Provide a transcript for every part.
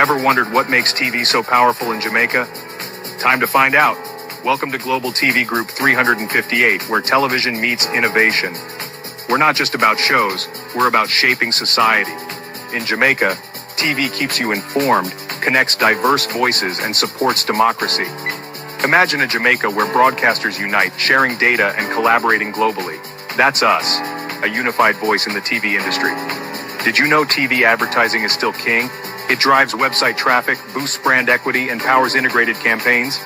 Ever wondered what makes TV so powerful in Jamaica? Time to find out. Welcome to Global TV Group 358, where television meets innovation. We're not just about shows, we're about shaping society. In Jamaica, TV keeps you informed, connects diverse voices, and supports democracy. Imagine a Jamaica where broadcasters unite, sharing data and collaborating globally. That's us, a unified voice in the TV industry. Did you know TV advertising is still king? It drives website traffic, boosts brand equity, and powers integrated campaigns.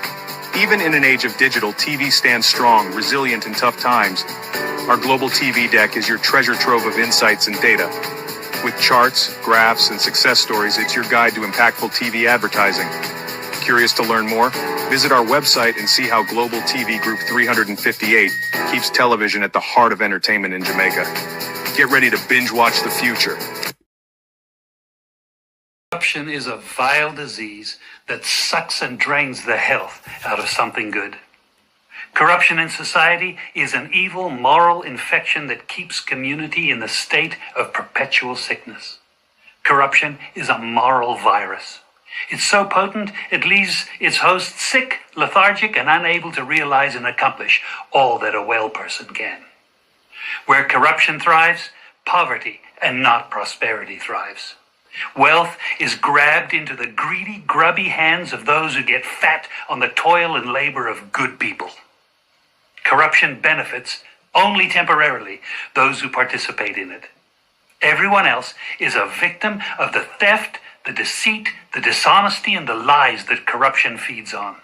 Even in an age of digital, TV stands strong, resilient in tough times. Our Global TV Deck is your treasure trove of insights and data. With charts, graphs, and success stories, it's your guide to impactful TV advertising. Curious to learn more? Visit our website and see how Global TV Group 358 keeps television at the heart of entertainment in Jamaica. Get ready to binge watch the future. Corruption is a vile disease that sucks and drains the health out of something good. Corruption in society is an evil moral infection that keeps community in the state of perpetual sickness. Corruption is a moral virus. It's so potent, it leaves its host sick, lethargic, and unable to realize and accomplish all that a well person can. Where corruption thrives, poverty and not prosperity thrives. Wealth is grabbed into the greedy, grubby hands of those who get fat on the toil and labor of good people. Corruption benefits, only temporarily, those who participate in it. Everyone else is a victim of the theft, the deceit, the dishonesty, and the lies that corruption feeds on.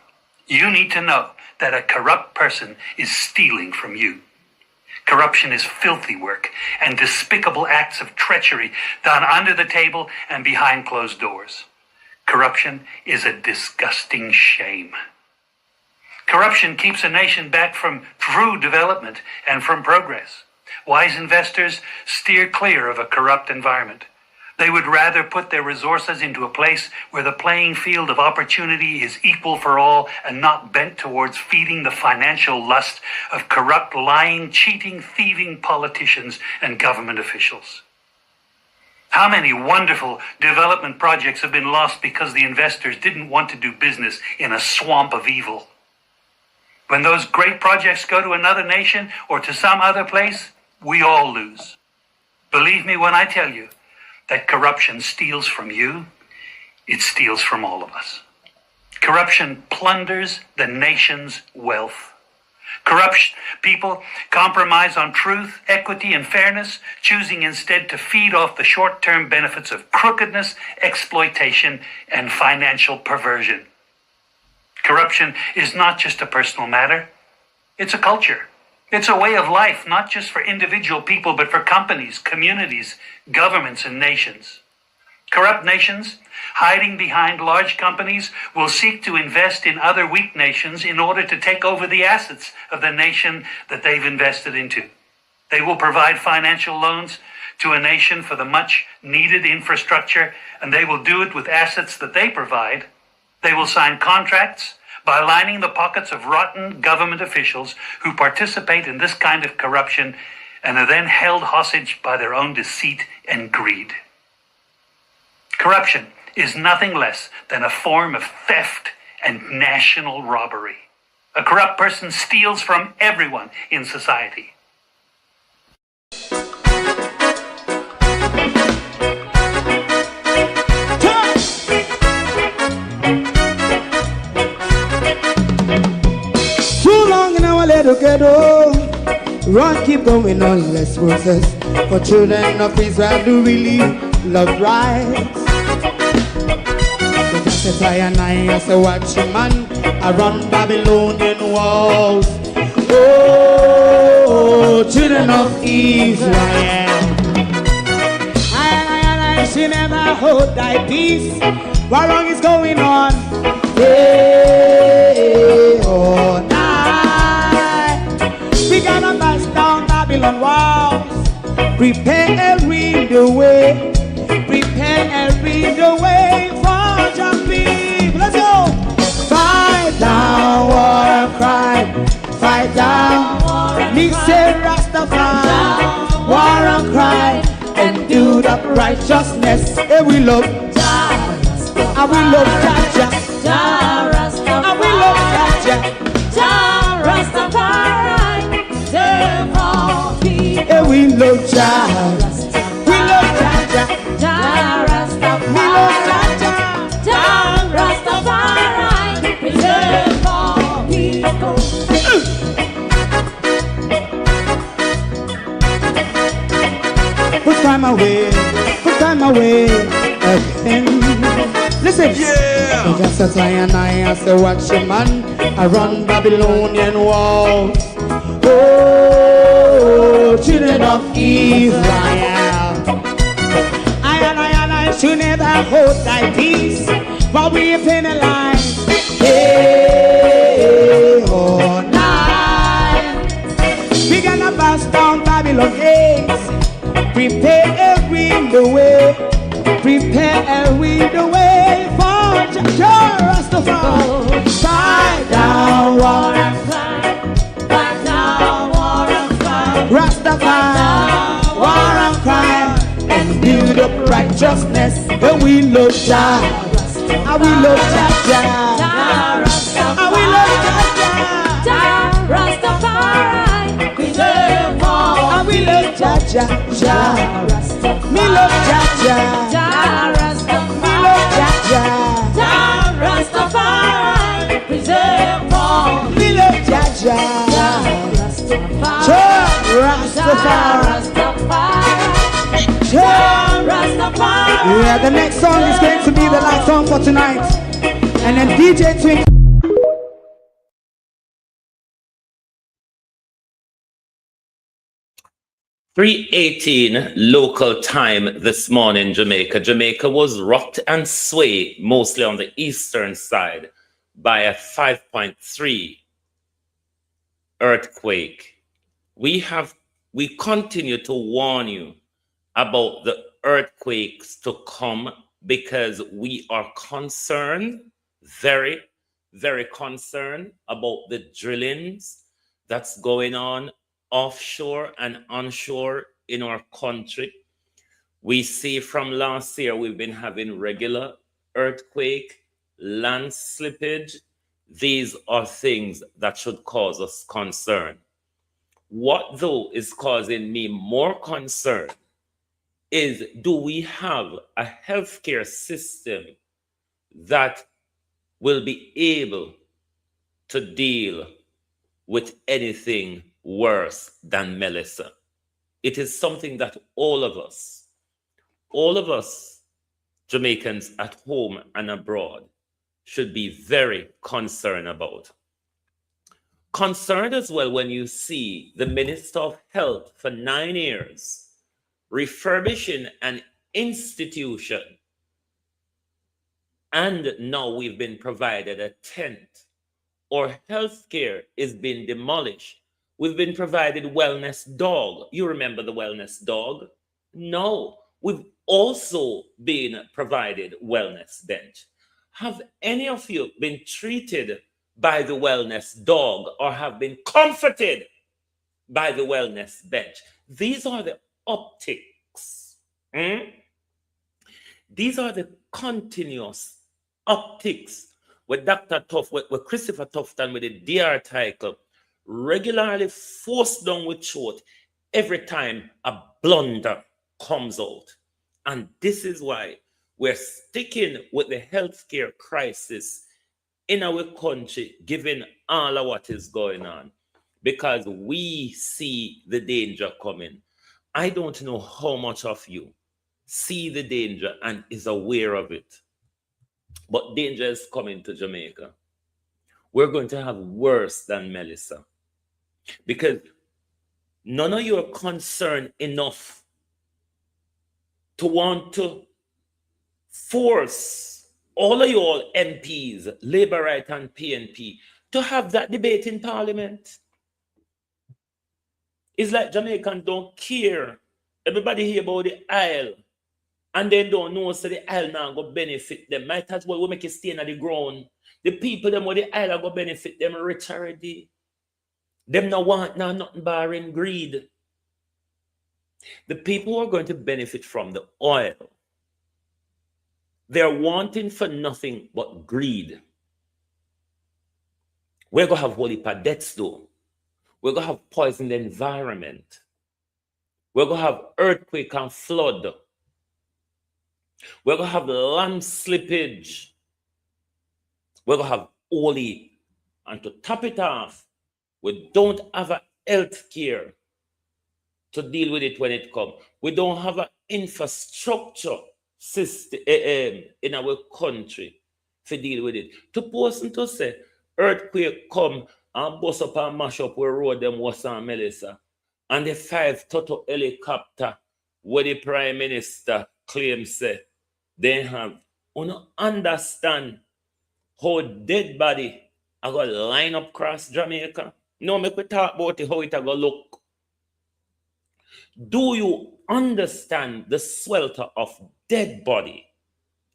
You need to know that a corrupt person is stealing from you. Corruption is filthy work and despicable acts of treachery done under the table and behind closed doors. Corruption is a disgusting shame. Corruption keeps a nation back from true development and from progress. Wise investors steer clear of a corrupt environment. They would rather put their resources into a place where the playing field of opportunity is equal for all and not bent towards feeding the financial lust of corrupt, lying, cheating, thieving politicians and government officials. How many wonderful development projects have been lost because the investors didn't want to do business in a swamp of evil? When those great projects go to another nation or to some other place, we all lose. Believe me when I tell you that corruption steals from you, it steals from all of us. Corruption plunders the nation's wealth. Corrupt people compromise on truth, equity, and fairness, choosing instead to feed off the short-term benefits of crookedness, exploitation, and financial perversion. Corruption is not just a personal matter, it's a culture. It's a way of life, not just for individual people, but for companies, communities, governments, and nations. Corrupt nations, hiding behind large companies, will seek to invest in other weak nations in order to take over the assets of the nation that they've invested into. They will provide financial loans to a nation for the much-needed infrastructure, and they will do it with assets that they provide. They will sign contracts by lining the pockets of rotten government officials who participate in this kind of corruption and are then held hostage by their own deceit and greed. Corruption is nothing less than a form of theft and national robbery. A corrupt person steals from everyone in society. Ghetto, run, keep going on, let's process. For children of Israel do really love rights. So just as I and I as a watching man around Babylonian walls. Oh, children of Israel, I should never hold thy peace. What wrong is going on? Hey, oh, we gotta bust down Babylon walls. Prepare and read the way. Prepare and read the way for your people. Let's go. Fight down, war cry. Fight down. Me say Rastafari. War and cry. And do that righteousness. And we love. I will love Jaja. I will love Jaja. Yeah, we love Jaja. We love Jaja. We love Jaja. Put time away again. Listen, yeah. Just as I say, watch your man, I run Babylonian walls. Oh, children of Israel, I should never hold thy peace while we are penalized. Hey, oh, night. We gonna bust down Babylon gates. Prepare the way. Prepare the way for Rastafari. Fight down, war and fight. Fight down, war and fight. Rastafari, war and crime, and build up righteousness. And we love Jah. And we love Jah. And we love Jah. Rastafari, preserve all. And we love Jah. Me love Jaja. Me love Jaja. Rastafari, preserve all. Me love Jaja. Rastafari. Yeah, the next song is going to be the last song for tonight. And then DJ Twink. 3:18 local time this morning, Jamaica. Jamaica was rocked and swayed mostly on the eastern side by a 5.3 earthquake. We continue to warn you about the earthquakes to come because we are concerned, very, very concerned about the drillings that's going on offshore and onshore in our country. We see from last year we've been having regular earthquake, land slippage. These are things that should cause us concern. What though is causing me more concern is, do we have a healthcare system that will be able to deal with anything worse than Melissa? It is something that all of us Jamaicans at home and abroad should be very concerned about. Concerned as well when you see the Minister of Health for 9 years refurbishing an institution, and now we've been provided a tent, or healthcare is being demolished. We've been provided wellness dog. You remember the wellness dog? No, we've also been provided wellness bench. Have any of you been treated by the wellness dog or have been comforted by the wellness bench? These are the optics. These are the continuous optics with Dr. Tuff, with Christopher Tufton, with the DR title, regularly forced down with throat every time a blunder comes out. And this is why we're sticking with the healthcare crisis in our country, given all of what is going on, because we see the danger coming. I don't know how much of you see the danger and is aware of it, but danger is coming to Jamaica. We're going to have worse than Melissa, because none of you are concerned enough to want to force all of you all MPs, Labour Right and PNP, to have that debate in Parliament. It's like Jamaicans don't care. Everybody hear about the aisle, and they don't know so the aisle now go benefit them. Might as well we make it stay on the ground. The people them where the aisle are go benefit them rich already. Them no want now nothing barring greed. The people who are going to benefit from the oil They're wanting for nothing but greed. We're going to have whole heap of deaths though. We're going to have poisoned environment. We're going to have earthquake and flood. We're going to have land slippage. We're going to have all heap. And to top it off, we don't have a health care to deal with it when it comes. We don't have an infrastructure system in our country to deal with it. To person to say, earthquake come and bust up and mash up where road them was and Melissa. And the 5 Toto helicopter where the Prime Minister claims say they have. You don't understand how dead body are going to line up across Jamaica. No, make we talk about it, how it are going to look. Do you understand the swelter of dead body?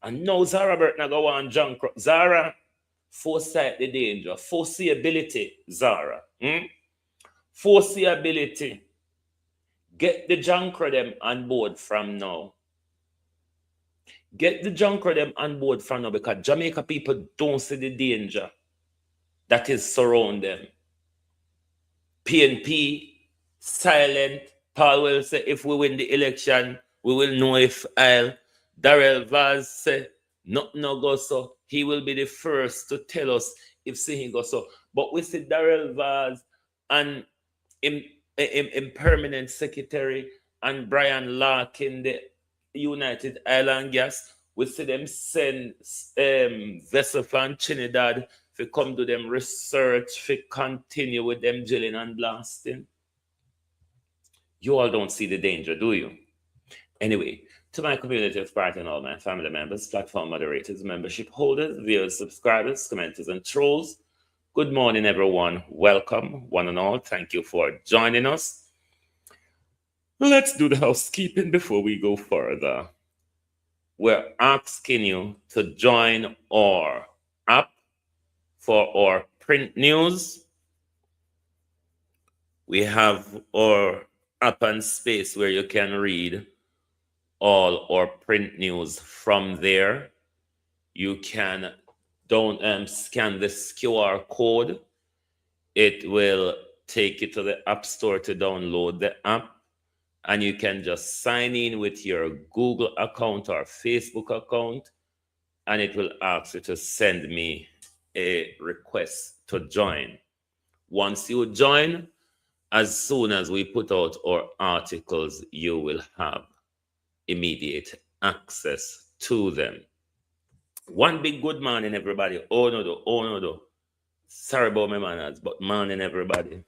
And now Zara Burton go on John Zara, foresight the danger, foreseeability, Zara. Foreseeability. Get the junker them on board from now. Get the junker them on board from now because Jamaica people don't see the danger that is surround them. PNP, silent. Paul will say, if we win the election, we will know if I'll. Darrell Vaz say, nothing no go so. He will be the first to tell us if he go so. But we see Darrell Vaz and in permanent secretary and Brian Larkin, the United Island Gas, we see them send vessel from Trinidad to come to them research, to continue with them drilling and blasting. You all don't see the danger, do you? Anyway, to my community of part and all my family members, platform moderators, membership holders, viewers, subscribers, commenters, and trolls, good morning, everyone. Welcome, one and all. Thank you for joining us. Let's do the housekeeping before we go further. We're asking you to join our app for our print news. We have our app and space where you can read all our print news from there. You can scan this QR code. It will take you to the App Store to download the app, and you can just sign in with your Google account or Facebook account, and it will ask you to send me a request to join. Once you join, as soon as we put out our articles, you will have immediate access to them. One big good morning, everybody. Oh no. Sorry about my manners, but morning, everybody.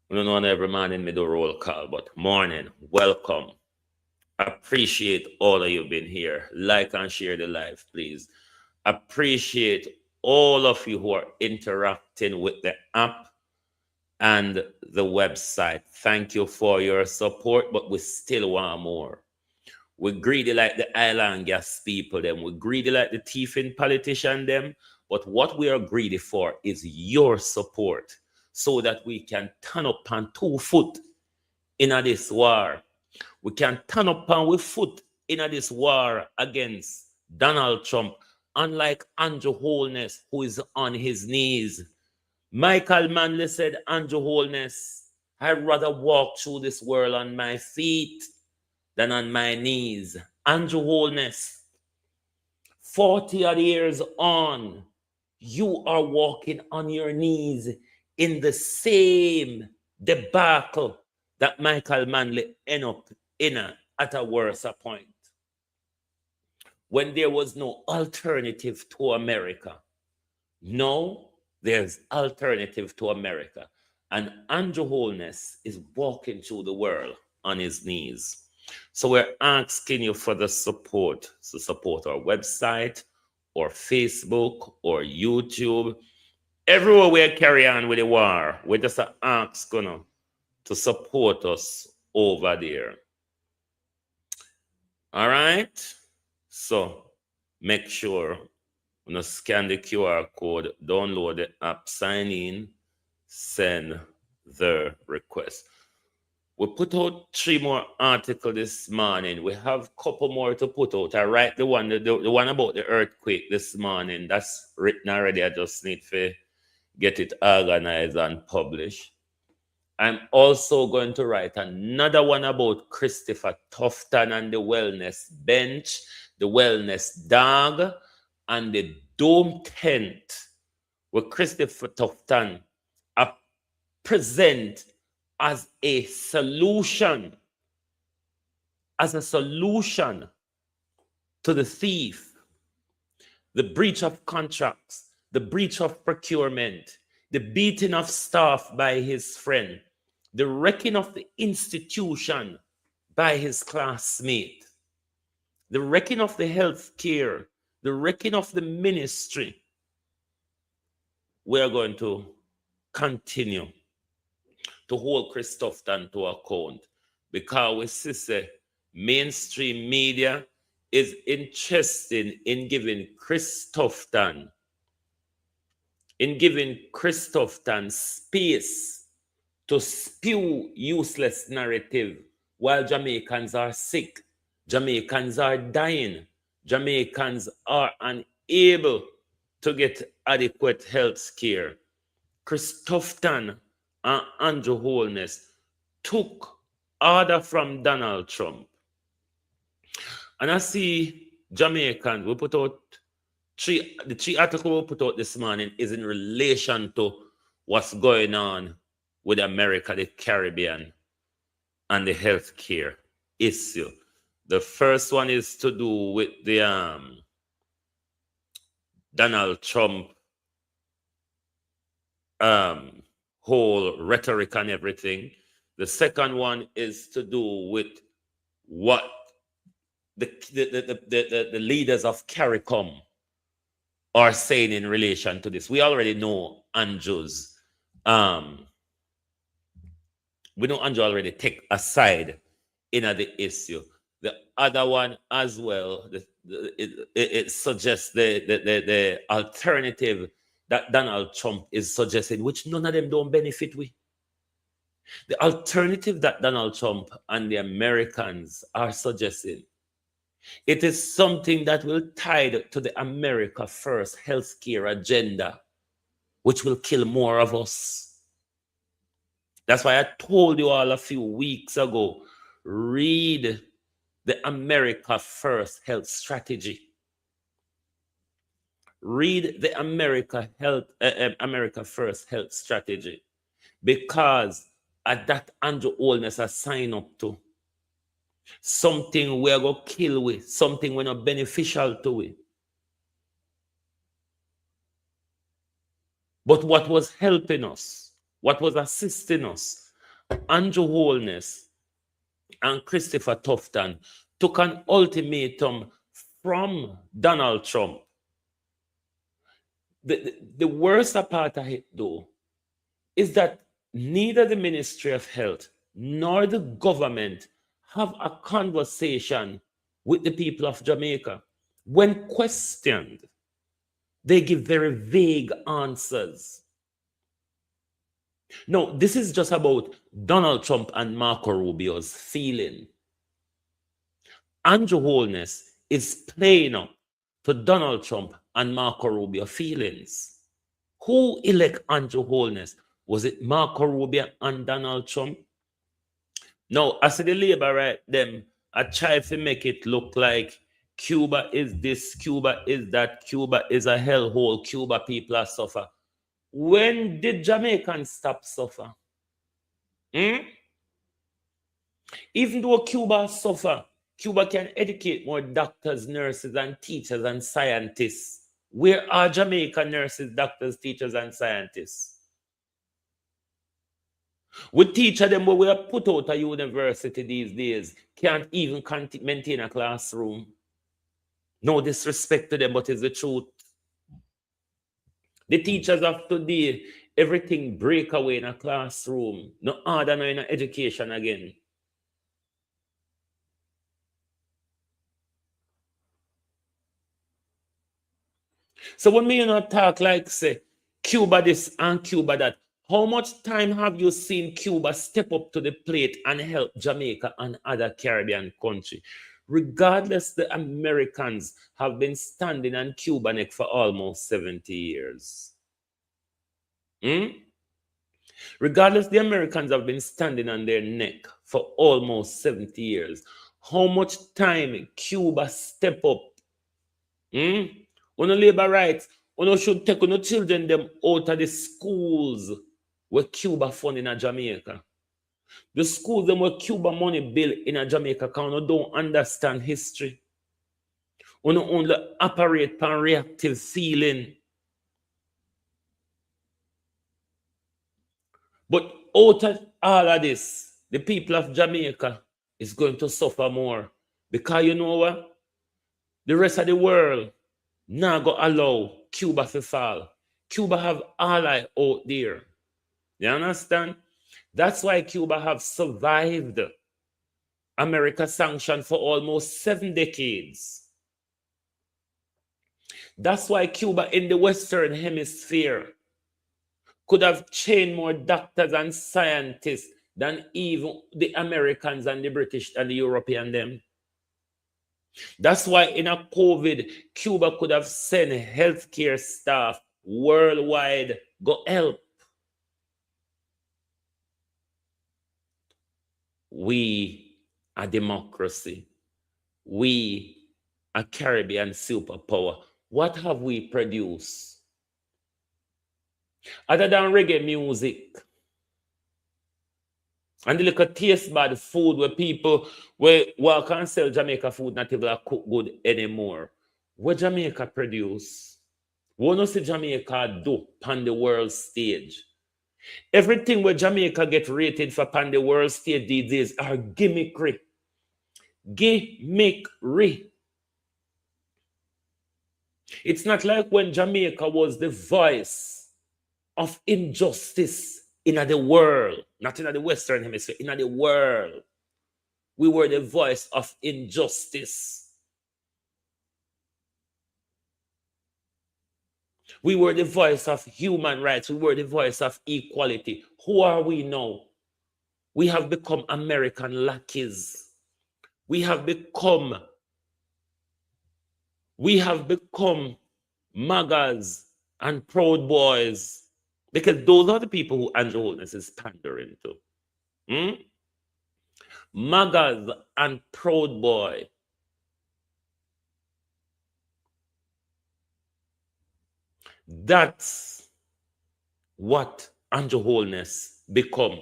We don't know every morning me do roll call, but morning, welcome. Appreciate all of you being here. Like and share the live, please. Appreciate all of you who are interacting with the app and the website. Thank you for your support, but we still want more. We're greedy like the island gas people, them. We're greedy like the thieving politician, them. But what we are greedy for is your support so that we can turn up on 2 foot in this war. We can turn up on with foot in this war against Donald Trump, unlike Andrew Holness, who is on his knees. Michael Manley said, Andrew Holness, I'd rather walk through this world on my feet than on my knees. Andrew Holness, 40 odd years on, you are walking on your knees in the same debacle that Michael Manley ended up in at a worse point. When there was no alternative to America. No, there's alternative to America. And Andrew Holness is walking through the world on his knees. So we're asking you for the support. So support our website, or Facebook, or YouTube. Everywhere we carry on with the war, we're just asking to support us over there. All right? So make sure you scan the QR code, download the app, sign in, send the request. We put out 3 more articles this morning. We have a couple more to put out. I write the one about the earthquake this morning. That's written already. I just need to get it organized and published. I'm also going to write another one about Christopher Tufton and the wellness bench, the wellness dog, and the dome tent, where Christopher Tufton present as a solution, to the thief, the breach of contracts, the breach of procurement, the beating of staff by his friend, the wrecking of the institution by his classmate, the wrecking of the health care, the wrecking of the ministry. We're going to continue to hold Chris Tufton to account, because we see mainstream media is interested in giving Chris Tufton space to spew useless narrative while Jamaicans are sick, Jamaicans are dying, Jamaicans are unable to get adequate health care. Chris Tufton and Andrew Holness took order from Donald Trump. And I see Jamaicans, we put out the 3 articles we put out this morning is in relation to what's going on with America, the Caribbean, and the healthcare issue. The first one is to do with the Donald Trump whole rhetoric and everything. The second one is to do with what the leaders of CARICOM are saying in relation to this. We already know Andrew's we know Andrew already take aside in the issue. The other one as well, it suggests the alternative that Donald Trump is suggesting, which none of them don't benefit with. The alternative that Donald Trump and the Americans are suggesting, it is something that will tie to the America First healthcare agenda, which will kill more of us. That's why I told you all a few weeks ago, read the America First health strategy. Read the America First health strategy, because at that Andrew Holness has signed up to something we're going to kill with, something we're not beneficial to it. But what was helping us, what was assisting us, Andrew Holness and Christopher Tufton took an ultimatum from Donald Trump. The worst part of it, though, is that neither the Ministry of Health nor the government have a conversation with the people of Jamaica. When questioned, they give very vague answers. No, this is just about Donald Trump and Marco Rubio's feeling. Andrew Holness is playing up to Donald Trump and Marco Rubio feelings. Who elect Andrew Holness? Was it Marco Rubio and Donald Trump? No, I see the labor right them. I try to make it look like Cuba is this, Cuba is that, Cuba is a hellhole, Cuba people are suffer. When did Jamaicans stop suffer? Even though Cuba suffer, Cuba can educate more doctors, nurses, and teachers and scientists. Where are Jamaican nurses, doctors, teachers, and scientists? We teach them what we are put out of university these days can't even maintain a classroom. No disrespect to them, but it's the truth. The teachers of today, everything break away in a classroom. No order, no in education again. So when me talk like say Cuba this and Cuba that, How much time have you seen Cuba step up to the plate and help Jamaica and other Caribbean countries? Regardless, the Americans have been standing on Cuba neck for almost 70 years. Regardless, the Americans have been standing on their neck for almost 70 years. How much time Cuba step up? On labor rights, on should take on children them out of the schools where Cuba fund in Jamaica. The schools them where Cuba money built in Jamaica because you don't understand history. You only operate on reactive feeling. But out of all of this, the people of Jamaica is going to suffer more. Because you know what? The rest of the world now go allow Cuba to fall. Cuba have ally out there. You understand? That's why Cuba have survived America sanction for almost 7 decades. That's why Cuba in the Western Hemisphere could have trained more doctors and scientists than even the Americans and the British and the European them. That's why in a COVID, Cuba could have sent healthcare staff worldwide go help. We are democracy. We are Caribbean superpower. What have we produced? Other than reggae music and the little taste bad food where people walk and sell Jamaica food not even cook good anymore. What Jamaica produce? What no see Jamaica do on the world stage? Everything where Jamaica get rated for on the world stage these days are gimmickry. Gimmickry. It's not like when Jamaica was the voice of injustice in the world, not in the Western Hemisphere, in the world. We were the voice of injustice. We were the voice of human rights. We were the voice of equality. Who are we now? We have become American lackeys. We have become MAGAs and Proud Boys. Because those are the people who Andrew Holness is pandering to. MAGAs and Proud Boy. That's what Andrew Holness become.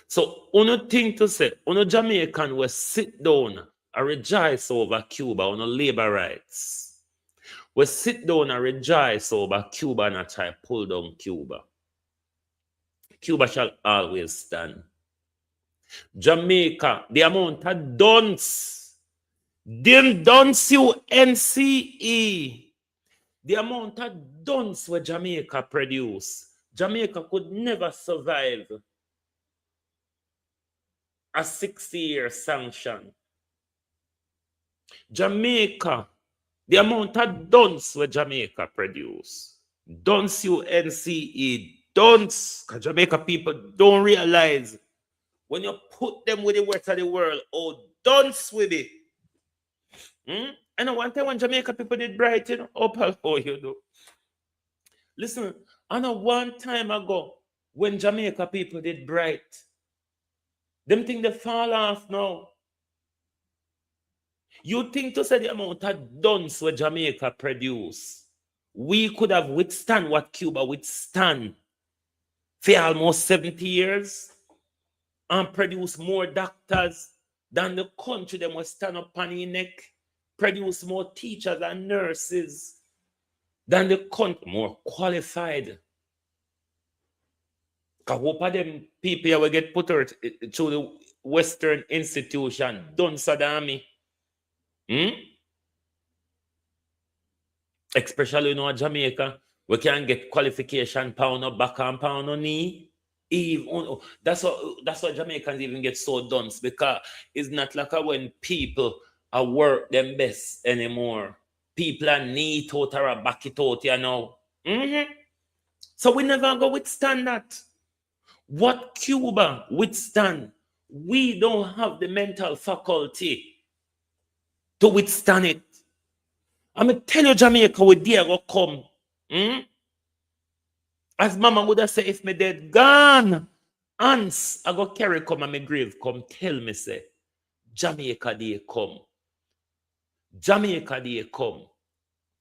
So, one thing to say, one Jamaican will sit down and rejoice over Cuba, on labor rights. We sit down and rejoice over Cuba and try to pull down Cuba. Cuba shall always stand. Jamaica, the amount of dunce, them dunce UNCE, the amount of dunce where Jamaica produce, Jamaica could never survive a 60-year sanction. Jamaica, the amount of dunce where Jamaica produce, dunce UNCE, dunce, because Jamaica people don't realize when you put them with the rest of the world, oh, dunce with it. And one time when Jamaica people did bright, you know, oh, you know. Listen, I know one time ago when Jamaica people did bright, them think they fall off now. You think to say the amount of dunce where Jamaica produce, we could have withstand what Cuba withstand for almost 70 years and produce more doctors than the country them will stand up on the neck, produce more teachers and nurses than the country, more qualified. Because hope of them people here will get put out through the Western institution, done Saddam. Especially in Jamaica, we can get qualification pound up back and pound on knee. Even that's what Jamaicans even get so dunce, because it's not like when people are work them best anymore. People are neat out or back it out, you know. So we never go withstand that. What Cuba withstand, we don't have the mental faculty to withstand it. I'm going to tell you, Jamaica, we dare go come. As mama would have said, if me dead gone, ants, I go carry come and my grave come tell me, say, Jamaica they come. Jamaica they come.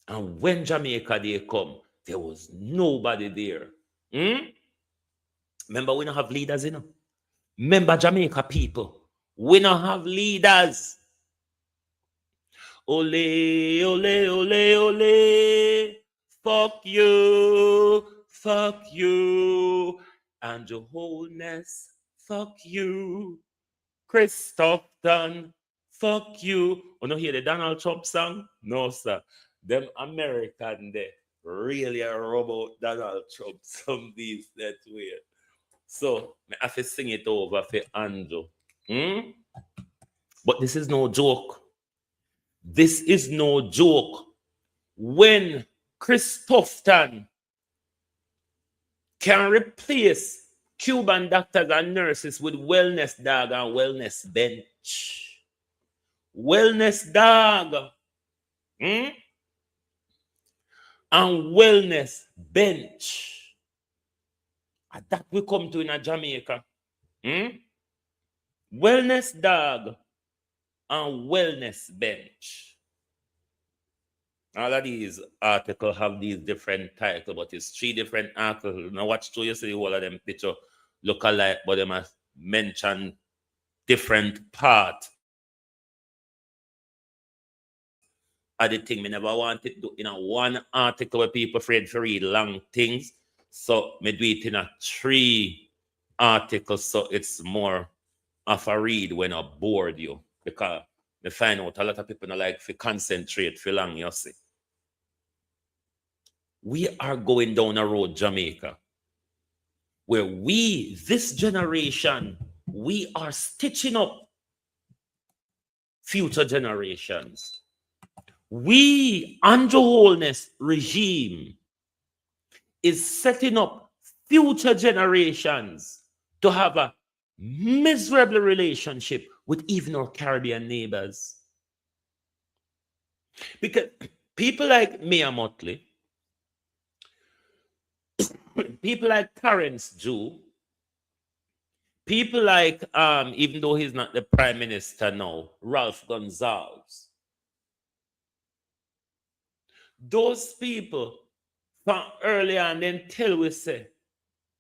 And when Jamaica they come, there was nobody there. Remember, we don't have leaders, you know. Remember, Jamaica people, we don't have leaders. Ole, ole, ole, ole. Fuck you, and your wholeness, fuck you. Christopton, fuck you. Oh, no, hear the Donald Trump song? No, sir. Them American, they really rub out Donald Trump some these that way. So, I have to sing it over for Andrew. But this is no joke. This is no joke. When Christopton can replace Cuban doctors and nurses with wellness dog and wellness bench. Wellness dog. And wellness bench. And that we come to in a Jamaica. Wellness dog and wellness bench. All of these articles have these different titles, but it's 3 different articles. Now watch through, you see all of them picture look alike, but they must mention different part of the thing. Me never wanted to do in a one article where people afraid to read long things. So me do it in a 3 articles, so it's more of a read when I bored you. Because me find out a lot of people don't like to concentrate for long, you see. We are going down a road, Jamaica, where we, this generation, we are stitching up future generations. We, Andrew Holness regime, is setting up future generations to have a miserable relationship with even our Caribbean neighbors. Because people like Mia Motley, people like Terrence Jew, people like, even though he's not the prime minister now, Ralph Gonsalves, those people from earlier and then tell we say,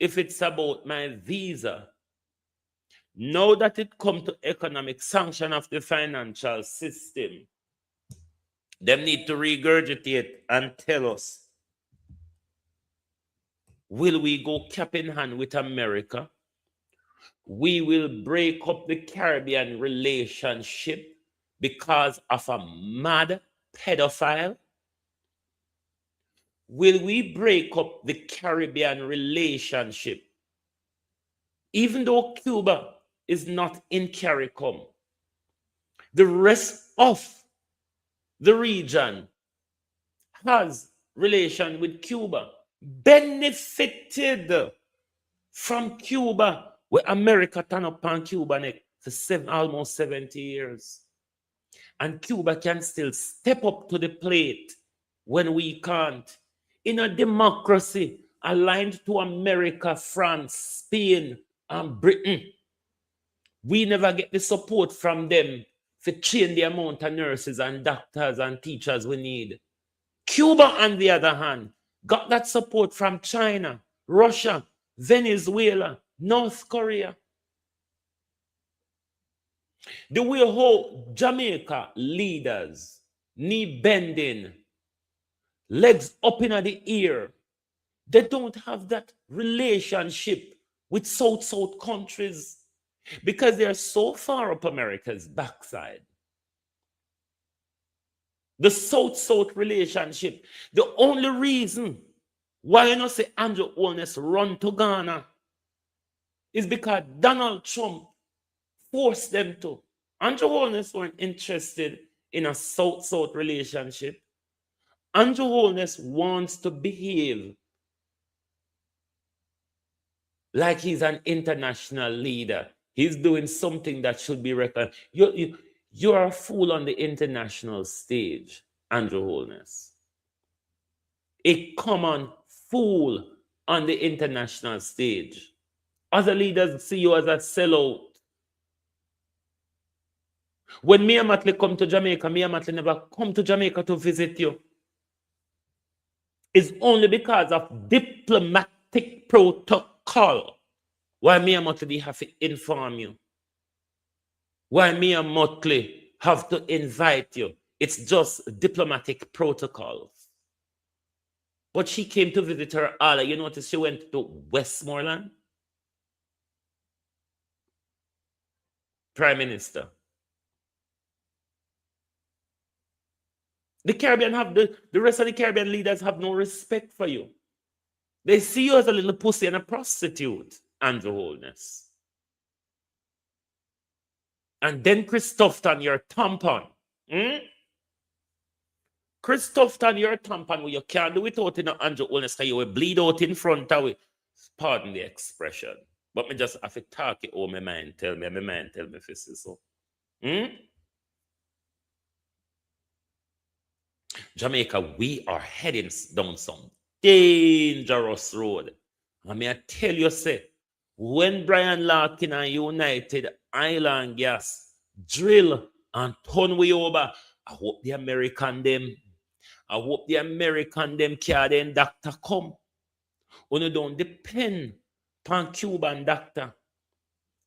if it's about my visa, now that it come to economic sanction of the financial system, them need to regurgitate and tell us, will we go cap in hand with America? We will break up the Caribbean relationship because of a mad pedophile? Will we break up the Caribbean relationship even though Cuba is not in CARICOM? The rest of the region has relation with Cuba, benefited from Cuba, where America turned up on Cuba neck for almost 70 years. And Cuba can still step up to the plate when we can't. In a democracy aligned to America, France, Spain, and Britain, we never get the support from them to change the amount of nurses and doctors and teachers we need. Cuba, on the other hand, got that support from China, Russia, Venezuela, North Korea. The way how Jamaica leaders, knee bending, legs up in the ear, they don't have that relationship with South countries because they're so far up America's backside. The South relationship, the only reason why you not say Andrew Holness run to Ghana is because Donald Trump forced them to. Andrew Holness weren't interested in a South relationship. Andrew Holness wants to behave like he's an international leader. He's doing something that should be recognized. You're a fool on the international stage, Andrew Holness. A common fool on the international stage. Other leaders see you as a sellout. When me and Matley come to Jamaica, me and Matley never come to Jamaica to visit you. It's only because of diplomatic protocol why me and Matley have to inform you. Why me and Matley have to invite you. It's just diplomatic protocols. But she came to visit her Allah. You notice she went to Westmoreland? Prime Minister. The Caribbean have the rest of the Caribbean leaders have no respect for you. They see you as a little pussy and a prostitute, Andrew Holness. And then Christopherton, your tampon. Christopherton, your tampon, where you can't do it out in Andrew Holness, because you will bleed out in front of it. Pardon the expression. But me just have to talk it over my mind. Tell me, if it's so. Jamaica, we are heading down some dangerous road. I mean, I tell you, say, when Brian Larkin and United Island Gas drill and turn we over, I hope the American them can doctor come. When don't depend on Cuban doctor.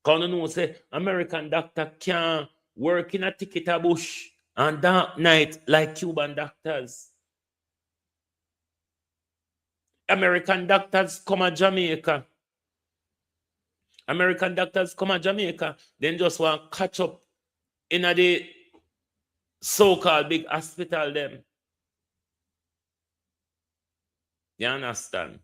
Because you know, say, American doctor can't work in a ticket a bush and dark night like Cuban doctors. American doctors come to Jamaica. Then just want to catch up in the so-called big hospital them. You understand?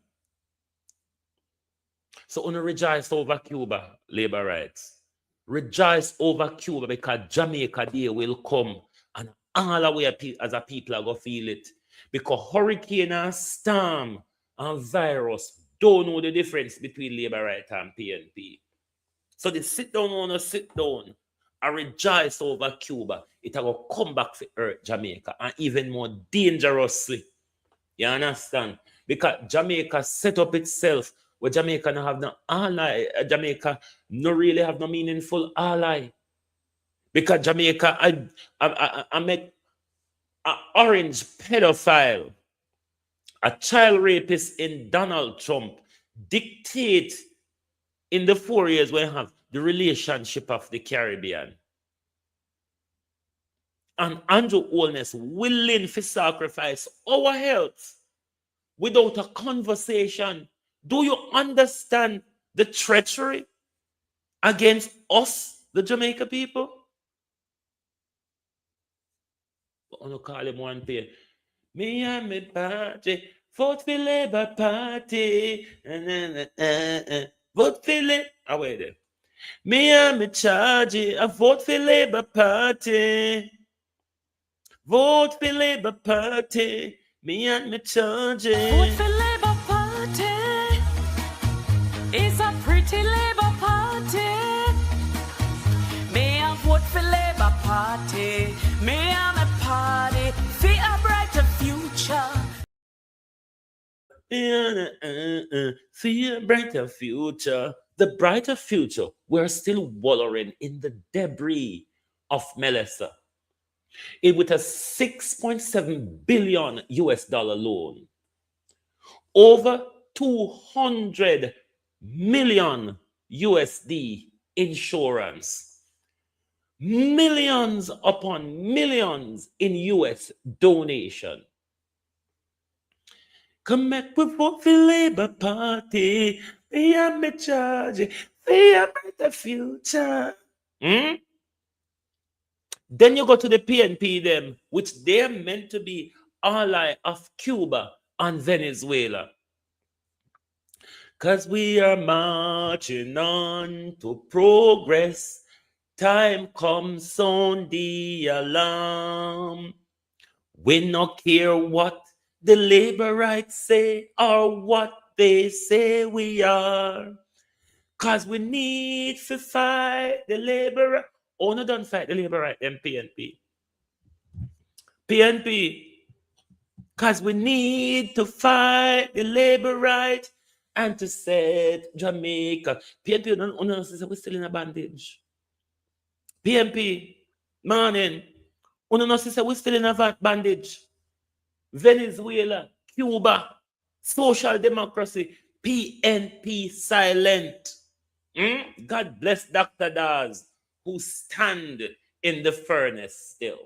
So on rejoice over Cuba, labor rights. Rejoice over Cuba because Jamaica Day will come and all our as a people are going to feel it. Because hurricane and storm and virus don't know the difference between labor right and PNP. So they sit down and rejoice over Cuba. It will come back for Earth, Jamaica, and even more dangerously. You understand? Because Jamaica set up itself where Jamaica no have no ally. Jamaica no really have no meaningful ally. Because Jamaica, I make an orange pedophile, a child rapist in Donald Trump dictate in the 4 years we have the relationship of the Caribbean. And Andrew Holness willing to sacrifice our health without a conversation. Do you understand the treachery against us, the Jamaica people? I'm going to call him one day. Me and me party, vote for Labour Party. Vote for Labour. Oh, wait there. Me and me charge, I vote for Labour Party. Vote for Labour Party. Me and me charge. Vote for Labour Party. It's a pretty Labour Party. Me and vote for Labour Party. Me and me party for a brighter future. See a brighter future. The brighter future, we're still wallowing in the debris of Melissa. With a $6.7 billion US loan, over 200 million USD insurance, millions upon millions in US donation. Come back with vote for Labour Party. Me and me charge. We are the future. Then you go to the PNP them, which they are meant to be ally of Cuba and Venezuela. Because we are marching on to progress. Time comes, sound the alarm. We not care what the labor rights say or what they say we are. Because we need to fight the labor. Oh, no, don't fight the labor right, then PNP. PNP. Because we need to fight the labor right and to set Jamaica. PNP, we're still in a bandage. PNP, morning. We're still in a bandage. Venezuela, Cuba, social democracy, PNP silent. God bless Dr. Daz, who stand in the furnace still.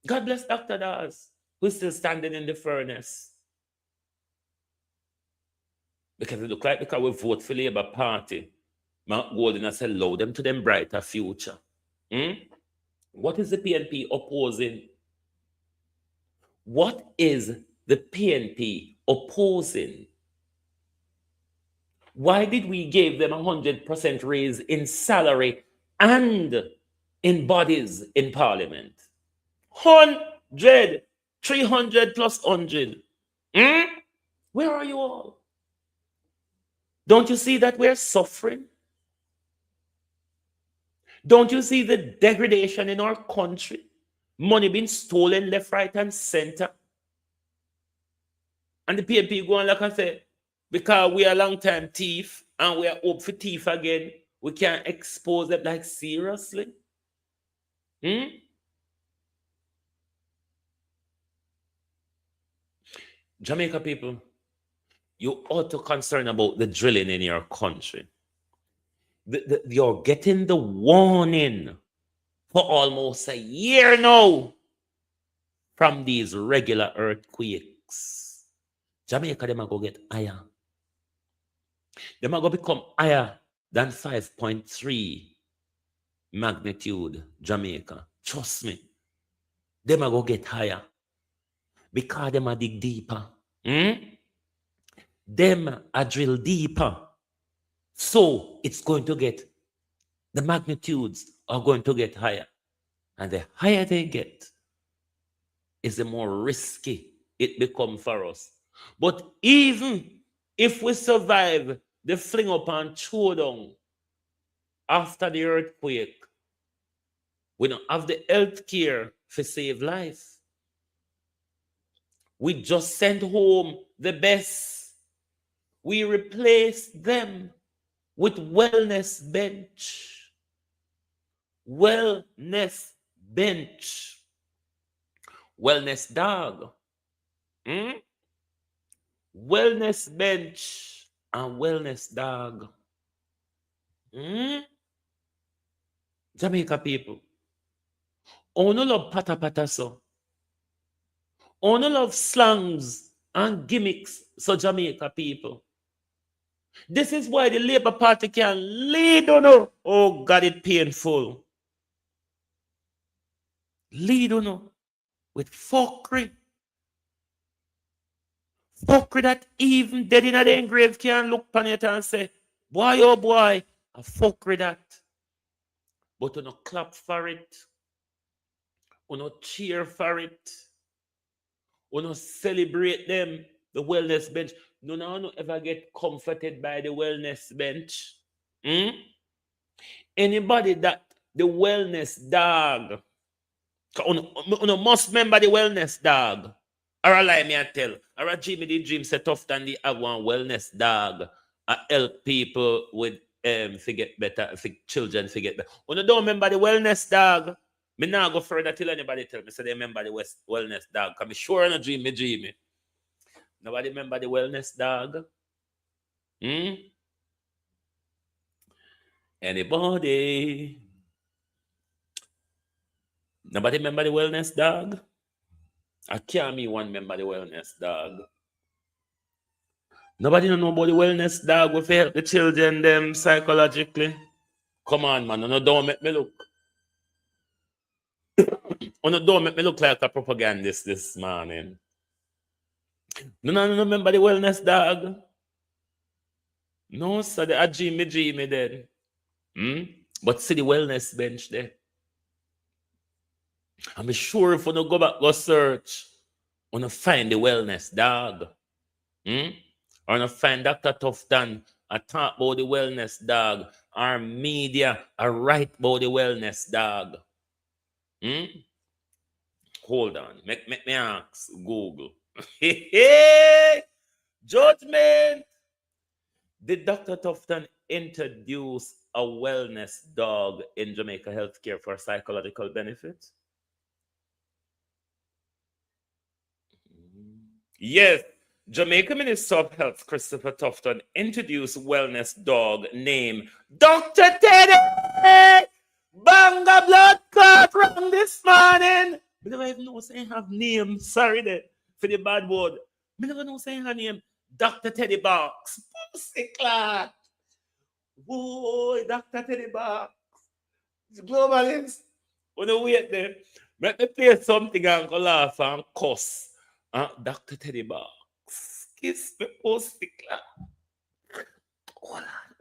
God bless Dr. Daz, who's still standing in the furnace. Because it look like because we vote for Labour Party, Mark Golden has allowed them to them brighter future. What is the PNP opposing? What is the PNP opposing? Why did we give them 100% raise in salary and in bodies in Parliament? 100, 300 plus 100. Where are you all? Don't you see that we're suffering? Don't you see the degradation in our country? Money being stolen left, right, and center. And the PNP going like I said, because we are long-time thief and we are up for thief again, we can't expose them like seriously. Jamaica people, you ought to concern about the drilling in your country. You're getting the warning for almost a year now from these regular earthquakes. Jamaica, them are going to get higher. Them are going to become higher than 5.3 magnitude, Jamaica. Trust me. Them are going to get higher. Because them are dig deeper. Them are drill deeper. So it's going to get, the magnitudes are going to get higher. And the higher they get, is the more risky it becomes for us. But even if we survive the fling up and throw down after the earthquake, we don't have the health care to save life. We just send home the best. We replace them with wellness bench. Wellness bench. Wellness dog. Wellness bench and wellness dog. Jamaica people. Only love pata pata so. Only love slangs and gimmicks so Jamaica people. This is why the Labour Party can lead on. Oh God, it's painful. Lead on with fuckery. Fuckery that even dead in the grave can look upon it and say, boy, oh boy, a fuckery that. But you no clap for it. You no cheer for it. You no celebrate them, the wellness bench. No ever get comforted by the wellness bench. Anybody that the wellness dog, you must remember the wellness dog. Or lie me I tell. Or a Jimmy the dream set off than the have one wellness dog. I help people with forget better, for children forget better. You don't remember the wellness dog. Me now go further till anybody tell me so they remember the wellness dog. Cause me sure no dream me. Nobody remember the wellness dog? Anybody? Nobody remember the wellness dog? I can't me one remember the wellness dog. Nobody know about the wellness dog will help the children them psychologically. Come on, man. Don't make me look. Don't make me look like a propagandist this morning. No, remember the wellness dog? No, sir, the Jimmy then. But see the wellness bench there. I'm sure if you no go back, go search, you no find the wellness dog. Or not find Dr. Tufton I talk about the wellness dog. Our media are right about the wellness dog. Hmm? Hold on. Make me ask Google. Judgment. Did Dr. Tufton introduce a wellness dog in Jamaica healthcare for psychological benefits? Yes. Jamaica Minister of Health Christopher Tufton introduced wellness dog named Dr. Teddy. Banga blood clot wrong this morning. I never even know saying have name. Sorry there for the bad word. I never know saying her name. Dr. Teddy Box. Pussy clot. Whoa, Dr. Teddy Box. Globalist. When you wait there, let me play something and go laugh and cuss. Dr. Teddy Box. Kiss me, pussy clot.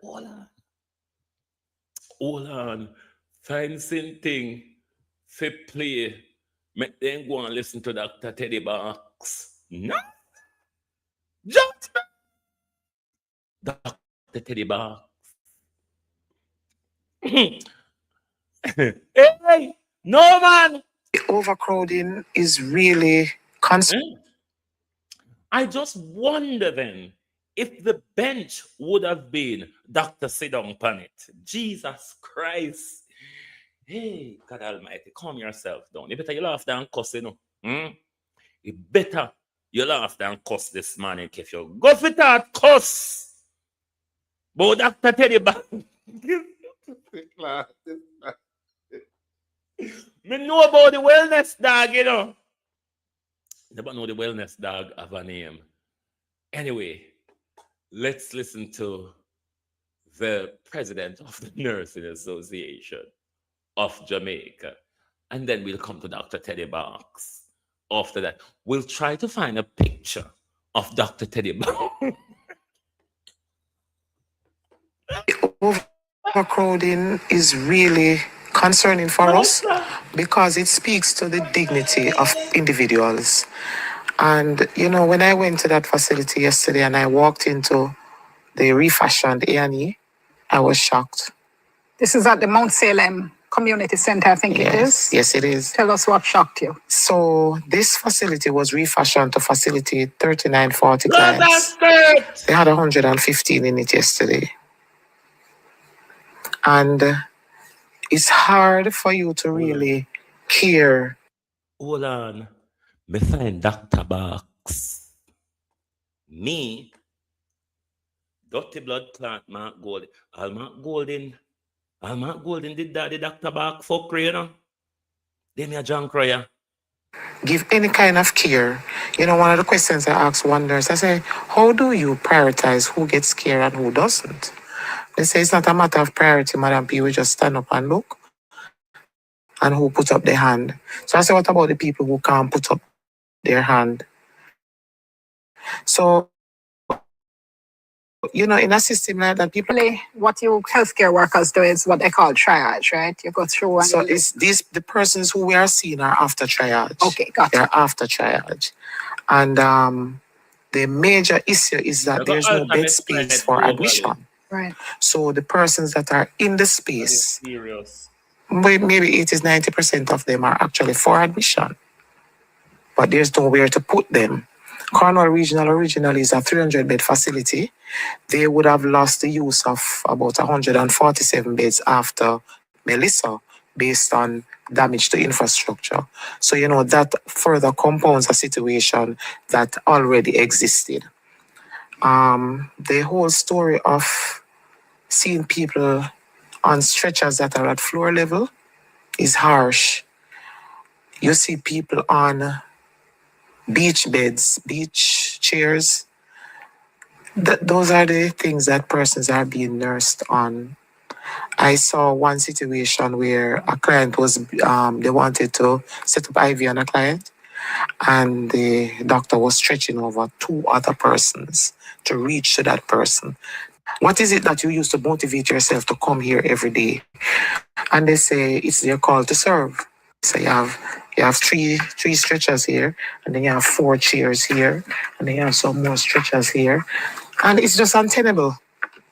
Hold on. Hold on. Find something for play. Make them go and listen to Dr. Teddy Box. No. Judgment. Dr. Teddy Box. Hey, no man. Overcrowding is really concerning. I just wonder then if the bench would have been Dr. Sidon Panet. Jesus Christ. Hey, God Almighty, calm yourself down. You better you laugh down cuss, you know. You better you laugh down cuss this morning if you go for that cuss. But Dr. Teddy Box. Me know about the wellness dog, you know. Never know the wellness dog have a name. Anyway, let's listen to the president of the Nursing Association of Jamaica. And then we'll come to Dr. Teddy Box. After that, we'll try to find a picture of Dr. Teddy Box. Overcrowding is really concerning for us because it speaks to the dignity of individuals. And, you know, when I went to that facility yesterday and I walked into the refashioned A&E, I was shocked. This is at the Mount Salem Community Center, I think it is. Yes, it is. Tell us what shocked you. So this facility was refashioned to facilitate 3940 clients. They had 115 in it yesterday. And it's hard for you to really care. Hold on. Me find Dr. Box. Me, dirty blood clot, Mark Golden. Mark Golden did that, the Dr. Box fuckery, you know? They me a junk crier. Give any kind of care. You know, one of the questions I ask one nurse, I say, how do you prioritize who gets care and who doesn't? They say it's not a matter of priority, Madam P. We just stand up and look. And who put up their hand. So I say, what about the people who can't put up their hand? So, you know, in a system like that, people... What you healthcare workers do is what they call triage, right? You go through and... So it's the persons who we are seeing are after triage. Okay, got it. They're after triage. And the major issue is that there's no bed space for admission. Right. So the persons that are in the space... Maybe 80-90% of them are actually for admission. But there's nowhere to put them. Cornwall Regional originally is a 300-bed facility. They would have lost the use of about 147 beds after Melissa, based on damage to infrastructure. So, you know, that further compounds a situation that already existed. The whole story of seeing people on stretchers that are at floor level is harsh. You see people on beach beds, beach chairs. Those are the things that persons are being nursed on. I saw one situation where a client was, they wanted to set up IV on a client, and the doctor was stretching over two other persons to reach to that person. What is it that you use to motivate yourself to come here every day? And they say it's their call to serve. So you have three stretchers here, and then you have 4 chairs here, and then you have some more stretchers here. And it's just untenable.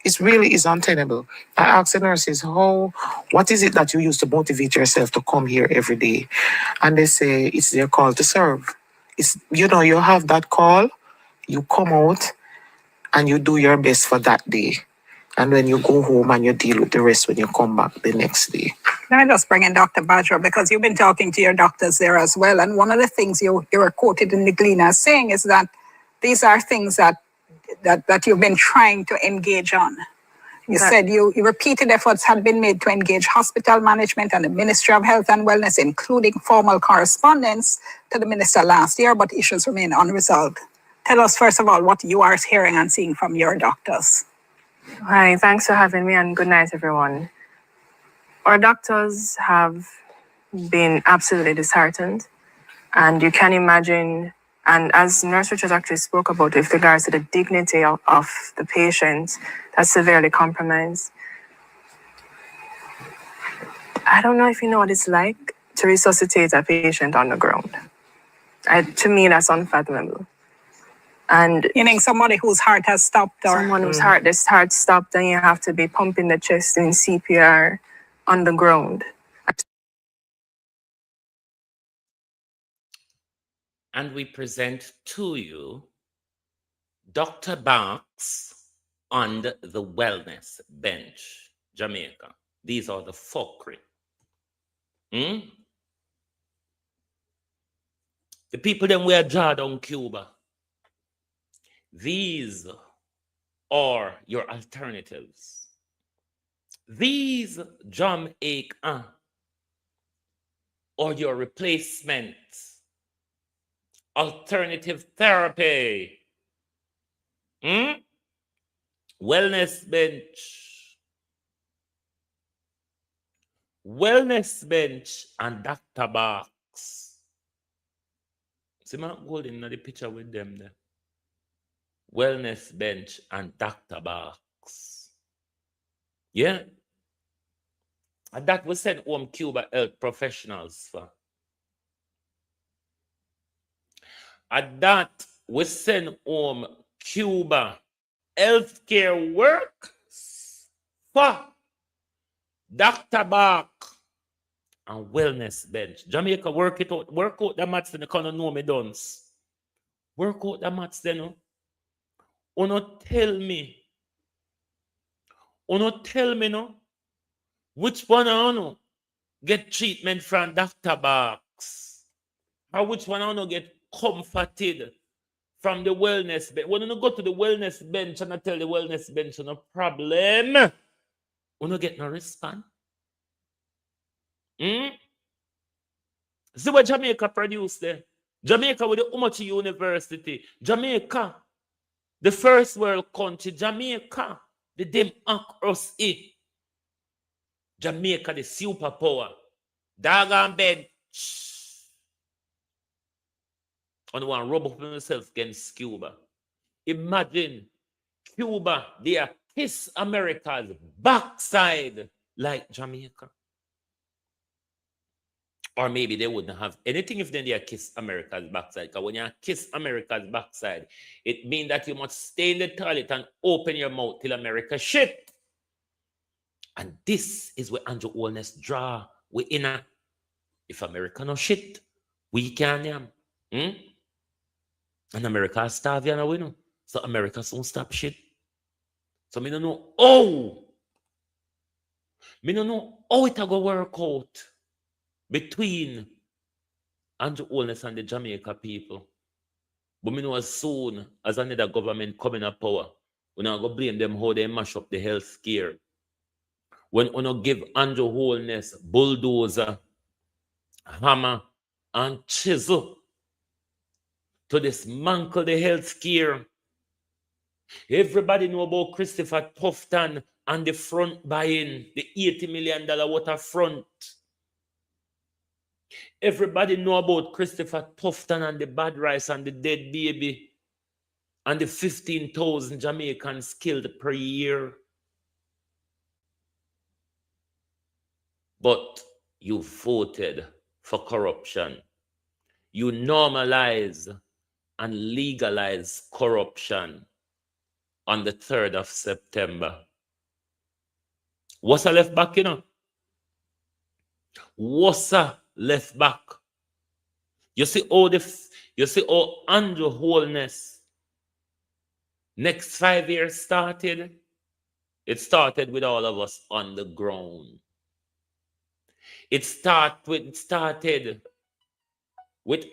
It really is untenable. I ask the nurses, what is it that you use to motivate yourself to come here every day? And they say it's their call to serve. It's, you have that call, you come out and you do your best for that day. And then you go home and you deal with the rest when you come back the next day. Let me just bring in Dr. Badger because you've been talking to your doctors there as well. And one of the things you were quoted in the Gleaner saying is that these are things that you've been trying to engage on. You said you repeated efforts had been made to engage hospital management and the Ministry of Health and Wellness, including formal correspondence to the minister last year, but issues remain unresolved. Tell us, first of all, what you are hearing and seeing from your doctors. Hi, thanks for having me and good night, everyone. Our doctors have been absolutely disheartened, and you can imagine, and as Nurse Richards actually spoke about, with regards to the dignity of the patient that's severely compromised. I don't know if you know what it's like to resuscitate a patient on the ground. To me, that's unfathomable. And meaning somebody whose heart has stopped, or someone whose heart stopped, and you have to be pumping the chest in CPR on the ground. And we present to you Dr. Banks on the wellness bench, Jamaica. These are the fuckery. The people them wear jaw down Cuba. These are your alternatives. These Jamaica are your replacements. Alternative therapy. Wellness bench. Wellness bench and Dr. Box. See my gold in the picture with them there. Wellness bench and Dr. Box. Yeah. And that was sent home Cuba health professionals for. And that was sent home Cuba healthcare workers for Dr. Bach and wellness bench. Jamaica, work it out. Work out the maths, then you can't know me dons. Work out the maths, then. No? Uno tell me, no, which one I know get treatment from Dr. Box, or which one I know get comforted from the wellness bench. When you go to the wellness bench and I tell the wellness bench no problem, you get no response. See what Jamaica produced there? Jamaica with the Umochi University. Jamaica, the first world country. Jamaica, the democracy. Jamaica, the superpower. Dagon bench. And one rub up himself against Cuba. Imagine Cuba, they are kiss America's backside like Jamaica. Or maybe they wouldn't have anything if then they kiss America's backside. Because when you kiss America's backside, it means that you must stay in the toilet and open your mouth till America shit. And this is where Andrew Holness draw we in a. If America no shit, we can And America starve you now, we know. So America soon stop shit. So me don't know how it go work out between Andrew Holness and the Jamaica people. But me know as soon as another government coming to power, we're not going to blame them how they mash up the health care. When we not give Andrew Holness bulldozer, hammer, and chisel to dismantle the health care. Everybody know about Christopher Tufton and the front buying, the $80 million waterfront. Everybody know about Christopher Tufton and the bad rice and the dead baby and the 15,000 Jamaicans killed per year. But you voted for corruption. You normalize and legalize corruption. on the 3rd of September. What's a left back, you know? What's a left back? You see how Andrew Holness next 5 years started? It started with all of us on the ground. It started with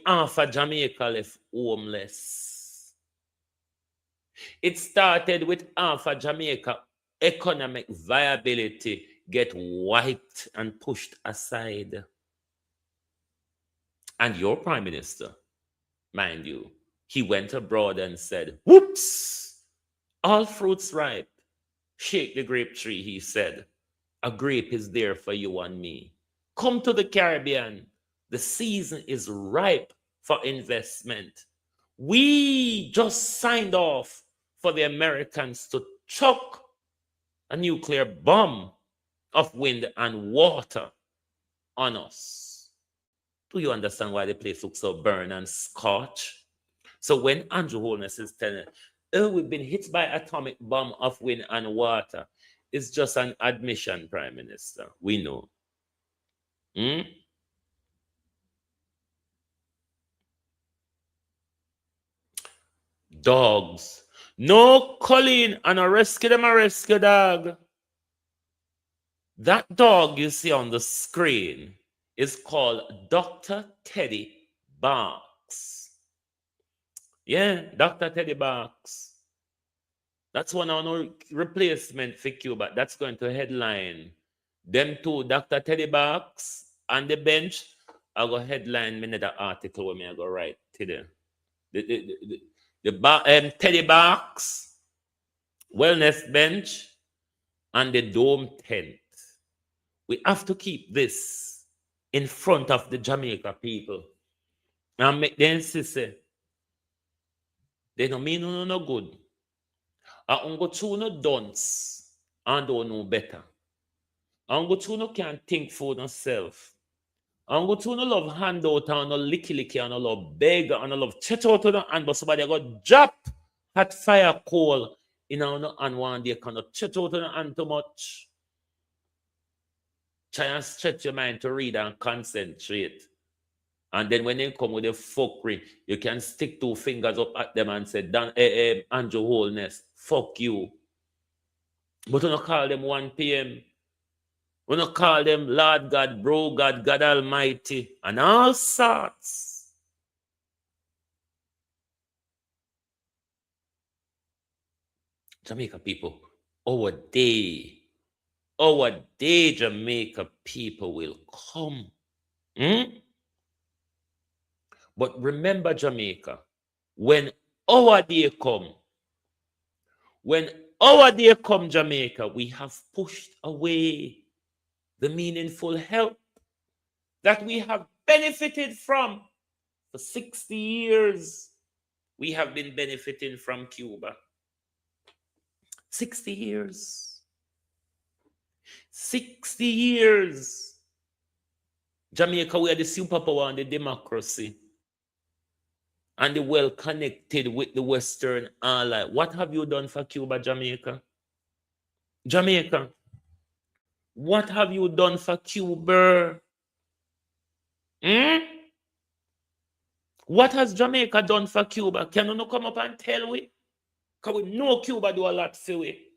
half of Jamaica left homeless. It started with half of Jamaica economic viability get wiped and pushed aside. And your prime minister, mind you, he went abroad and said, whoops, all fruits ripe. Shake the grape tree, he said. A grape is there for you and me. Come to the Caribbean. The season is ripe for investment. We just signed off for the Americans to chuck a nuclear bomb of wind and water on us. Do you understand why the place looks so burn and scorch? So when Andrew Holness is telling, oh, we've been hit by atomic bomb of wind and water, it's just an admission, Prime Minister. We know. Dogs. No, Colleen, and a rescue them, a rescue dog. That dog you see on the screen is called Dr. Teddy Barks. Yeah, Dr. Teddy Barks. That's one of our replacement for Cuba. That's going to headline. Them two, Dr. Teddy Barks on the bench, I go headline me another article where me I go write today. The Teddy Barks wellness bench and the dome tent. We have to keep this in front of the Jamaica people and make them say they don't mean no good. I go to no dunce and don't know better. I go to no can't think for themselves. I go to no love handout and no licky and no love beg and no love chat out to the hand, but somebody got drop hot fire coal in no and one day cannot chat out to the hand too much. Try and stretch your mind to read and concentrate. And then when they come with a fuckery, you can stick 2 fingers up at them and say, Andrew Holness, fuck you. But we don't call them 1 p.m. We don't call them Lord God, Bro God, God Almighty, and all sorts. Jamaica people, our day, Jamaica people will come. But remember, Jamaica, when our day come, Jamaica, we have pushed away the meaningful help that we have benefited from for 60 years. We have been benefiting from Cuba. 60 years. 60 years. Jamaica, we are the superpower and the democracy. And the well connected with the Western ally. What have you done for Cuba, Jamaica? Jamaica, what have you done for Cuba? What has Jamaica done for Cuba? Can you not come up and tell we? Because we know Cuba do a lot for we.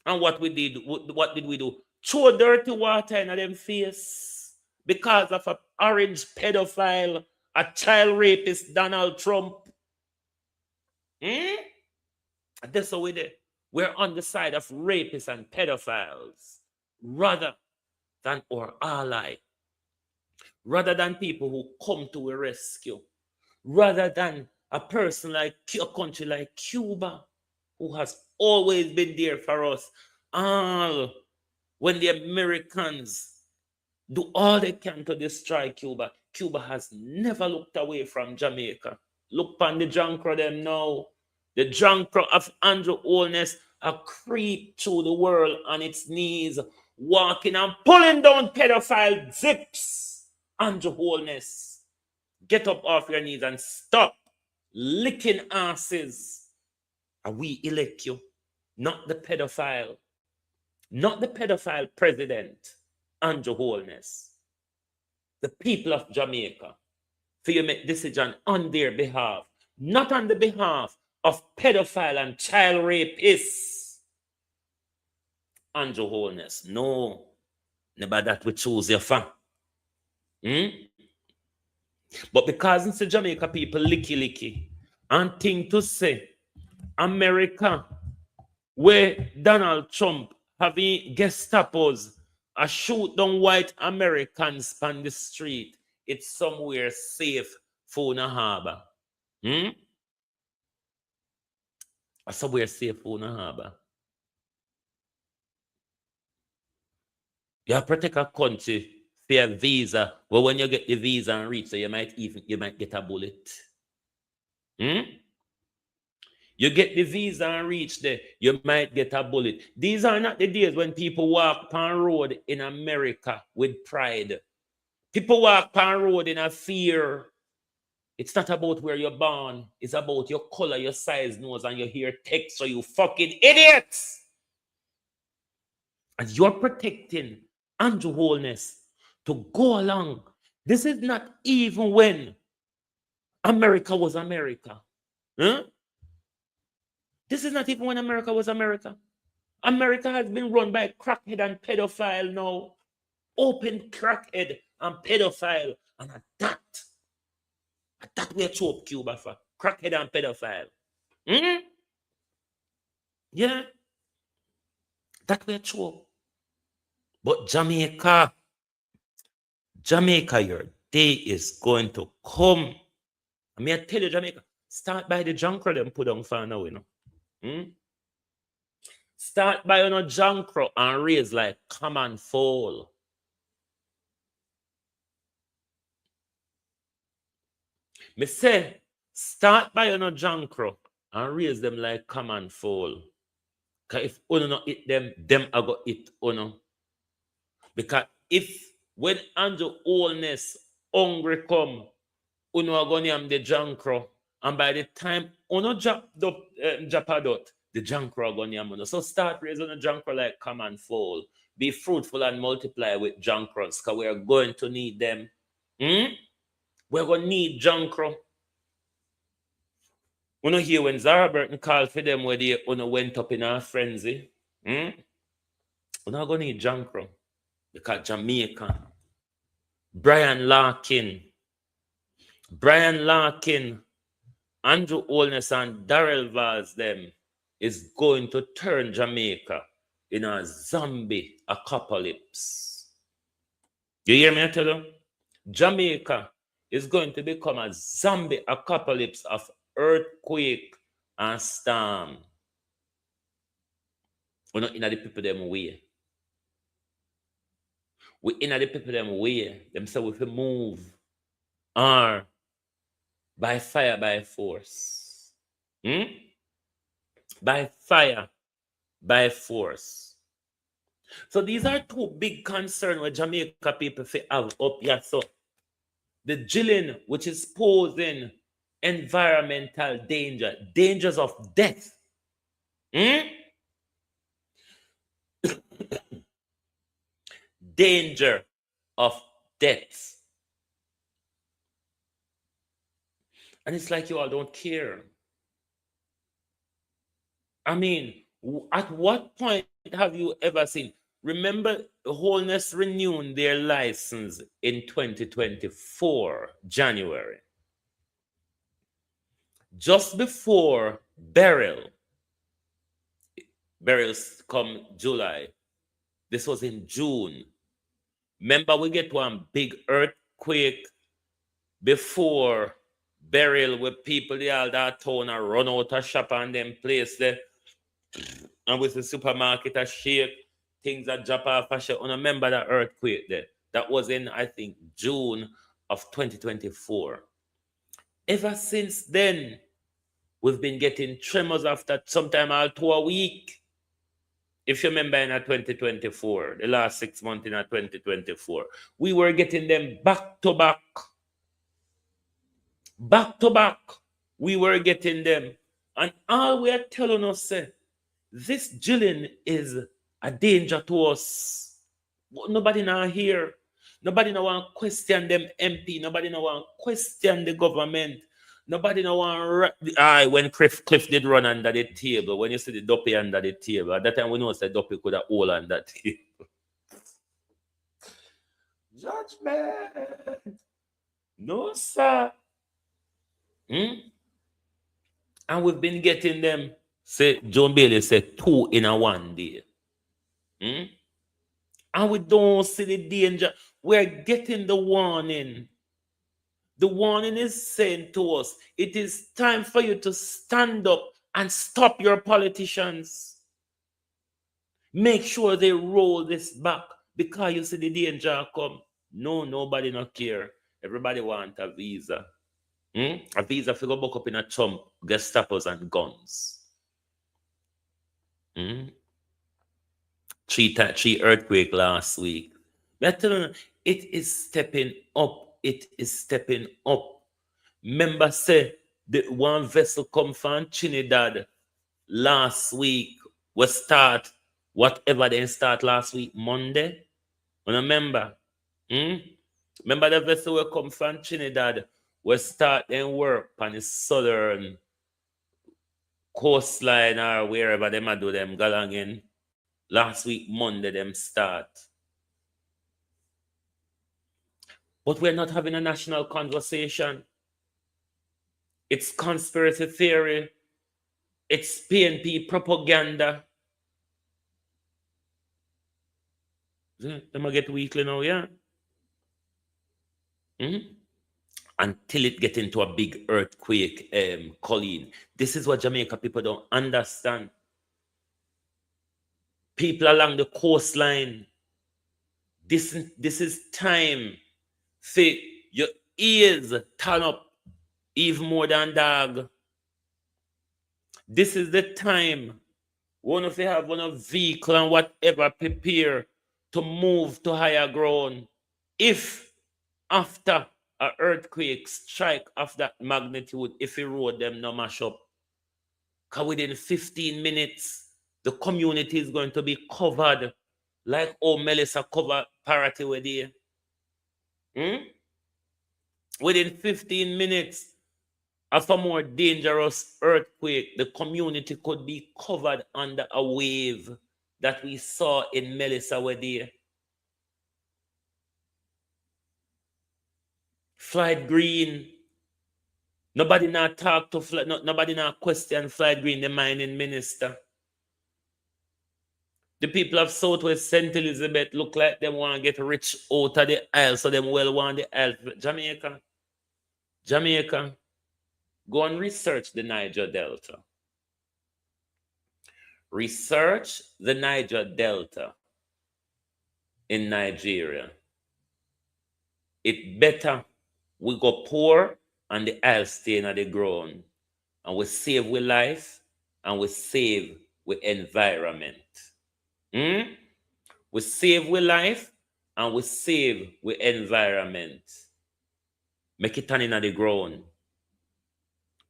And what did we do? Throw dirty water in them face because of an orange pedophile, a child rapist, Donald Trump. That's how we did. We're on the side of rapists and pedophiles rather than our ally, rather than people who come to a rescue, rather than a person like a country like Cuba, who has always been there for us. When the Americans do all they can to destroy Cuba, Cuba has never looked away from Jamaica. Look on the junkra them now. The junkra of Andrew Holness are creep through the world on its knees, walking and pulling down pedophile zips. Andrew Holness, get up off your knees and stop licking asses And we elect you, not the pedophile, president, Andrew Holness. The people of Jamaica, for you make decision on their behalf, not on the behalf of pedophile and child rapists. Andrew Holness, no, never that we choose your fan. But because it's the Jamaica people licky and thing to say, America, where Donald Trump having Gestapos shoot down white Americans on the street, it's somewhere safe for the harbor. Somewhere safe for the harbor. You have to protect a country for a visa. Well, when you get the visa and reach, so you might get a bullet. You get the visa and reach there, you might get a bullet. These are not the days when people walk on road in America with pride. People walk on road in a fear. It's not about where you're born. It's about your color, your size, nose, and your hair texture, you fucking idiots. And you're protecting Andrew Holness to go along. This is not even when America was America. This is not even when America was America. America has been run by crackhead and pedophile now. Open crackhead and pedophile. And at that we choke Cuba for. Crackhead and pedophile. Yeah. That we choke. But Jamaica, your day is going to come. I mean, I tell you, Jamaica, start by the junk them put on for now, you know. Start by a junk and raise like come and fall. Me say, start by a junk and raise them like come and fall. Because if uno not hit them I go hit uno. Because if when Andrew Holness hungry come, uno are going to have the junk and by the time uno drop the japadot, the junk are going to have uno. So start raising the junk like come and fall. Be fruitful and multiply with junk because we are going to need them. We're going to need junk. Uno hear when Zara Burton called for them where they uno went up in a frenzy. Uno are going to need junk. Because Jamaica, Brian Larkin, Andrew Holness and Darrell Vaz them is going to turn Jamaica in a zombie apocalypse. You hear me I tell you? Jamaica is going to become a zombie apocalypse of earthquake and storm. We're not in the people them way. We in the people them way. Them say we move or by fire, by force. By fire, by force. So these are two big concerns where Jamaica people have up here. So the drilling, which is posing environmental danger, dangers of death. Danger of death. And it's like you all don't care. I mean, at what point have you ever seen? Remember, Holness renewed their license in 2024, January. Just before Beryl come July. This was in June. Remember, we get one big earthquake before Beryl where people they all that town and run out of shop and them place there. And with the supermarket a shake, things that drop off a shake. And remember that earthquake there. That was in, I think, June of 2024. Ever since then, we've been getting tremors after sometime all 2 weeks. If you remember in 2024, the last 6 months in 2024, we were getting them back to back. Back to back, we were getting them. And all we are telling us, this drilling is a danger to us. But nobody now here. Nobody now want question them MP. Nobody now want question the government. Nobody now want when Cliff did run under the table. When you see the dopey under the table, at that time we know the dopey could have all under the table. Judgment. No, sir. And we've been getting them. Say John Bailey said 2 in a 1 day. And we don't see the danger. We're getting the warning. The warning is saying to us, it is time for you to stand up and stop your politicians. Make sure they roll this back because you see the danger come. No, nobody not care. Everybody want a visa. A visa for go buck up in a chump, Gestapos and guns. 3 earthquake last week. But it is stepping up. It is stepping up. Remember, say the one vessel come from Trinidad last week was start whatever they start last week Monday. Remember? Remember the vessel will come from Trinidad will start and work on the southern coastline or wherever they might do them galangin. Last week, Monday, them start. But we're not having a national conversation. It's conspiracy theory. It's PNP propaganda. Them I get weekly now, yeah? Until it get into a big earthquake, Colleen. This is what Jamaica people don't understand. People along the coastline, this is time for your ears turn up even more than dog. This is the time one of you have one of vehicle and whatever prepare to move to higher ground. If after an earthquake strike of that magnitude, if you road them no mash up, because within 15 minutes, the community is going to be covered like Melissa covered Parity with you. Within 15 minutes of a more dangerous earthquake, the community could be covered under a wave that we saw in Melissa with you. Floyd Green. Nobody now talk to Floyd, nobody now question Floyd Green, the mining minister. The people of Southwest St. Elizabeth look like they want to get rich out of the aisle, so they well want the aisle. Jamaica, go and research the Niger Delta. Research the Niger Delta in Nigeria. It better we go poor and the aisle stay in the ground, and we save with life and we save with environment. We save with life and we save with environment. Make it turn in the ground,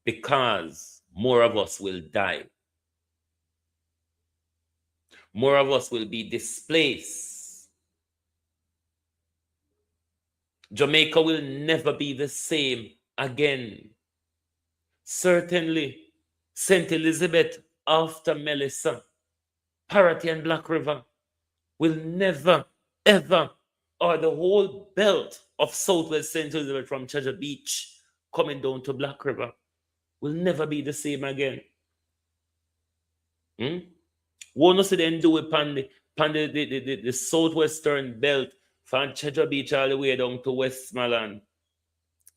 because more of us will die. More of us will be displaced. Jamaica will never be the same again. Certainly, St. Elizabeth after Melissa, Parity and Black River will never, ever, or the whole belt of Southwest St. Elizabeth from Treasure Beach coming down to Black River will never be the same again. Won't see them do it on the southwestern belt from Treasure Beach all the way down to Westmoreland.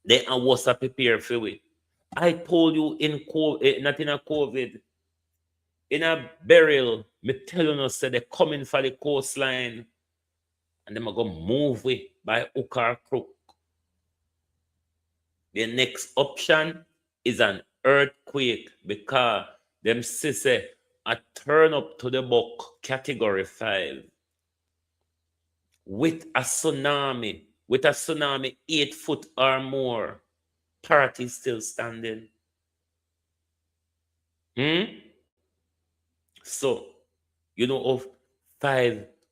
They are what's a prepare for it. I told you in COVID, not in a COVID, in a burial, me telling us that they're coming for the coastline and they're going to move it by hook or crook. The next option is an earthquake, because them say a turn up to the buck category 5 with a tsunami 8 foot or more. Parity still standing. So, you know, of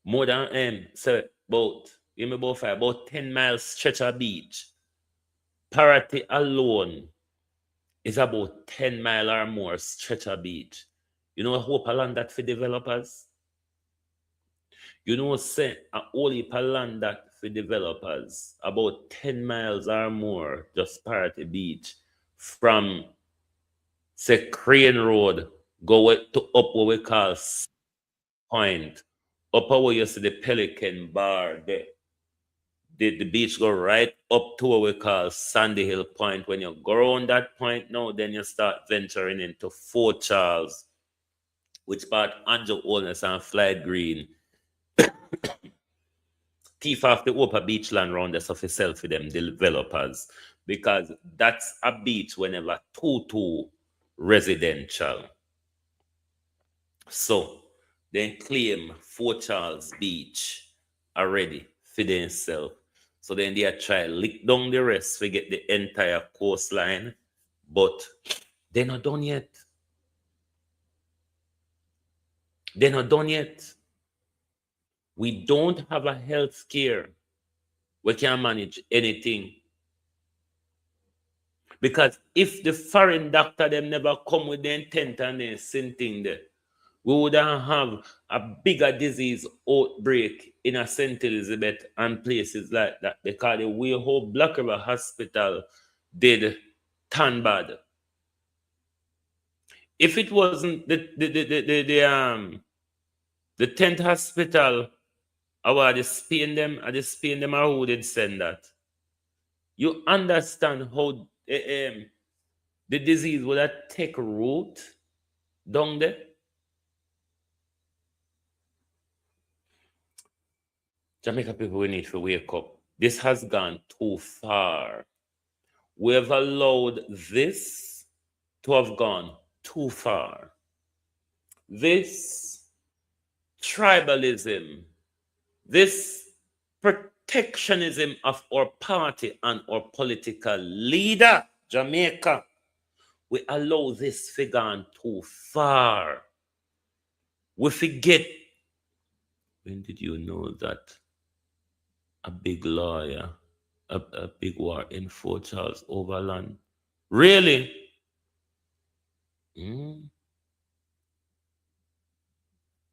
more than so about give me about 10 miles stretch of beach. Parity alone is about 10 mile or more stretch of beach. You know, I hope I land that for developers. You know, say a whole heap of land that for developers about 10 miles or more just Parity Beach from say Crane Road go to up what we call Point, up where you see the Pelican Bar, the beach go right up to what we call Sandy Hill Point. When you go around that point now, then you start venturing into Fort Charles, which part Andrew Holness and Flight Green. Thief off the upper beachland round there so for sell for them developers, because that's a beach whenever too residential. So they claim Fort Charles Beach already for themselves. So then they try lick down the rest to get the entire coastline, but they're not done yet. They're not done yet. We don't have a health care. We can't manage anything. Because if the foreign doctor them never come with the intent and the same thing there, we wouldn't have a bigger disease outbreak in a St. Elizabeth and places like that, because the way how Black River Hospital did turn bad. If it wasn't the 10th hospital, or the Spain them or who did send that, you understand how the disease would have take root down there. Jamaica people, we need to wake up. This has gone too far. We have allowed this to have gone too far. This tribalism, this protectionism of our party and our political leader, Jamaica, we allow this to go too far. We forget. When did you know that a big lawyer, a big war in Fort Charles over land? Really?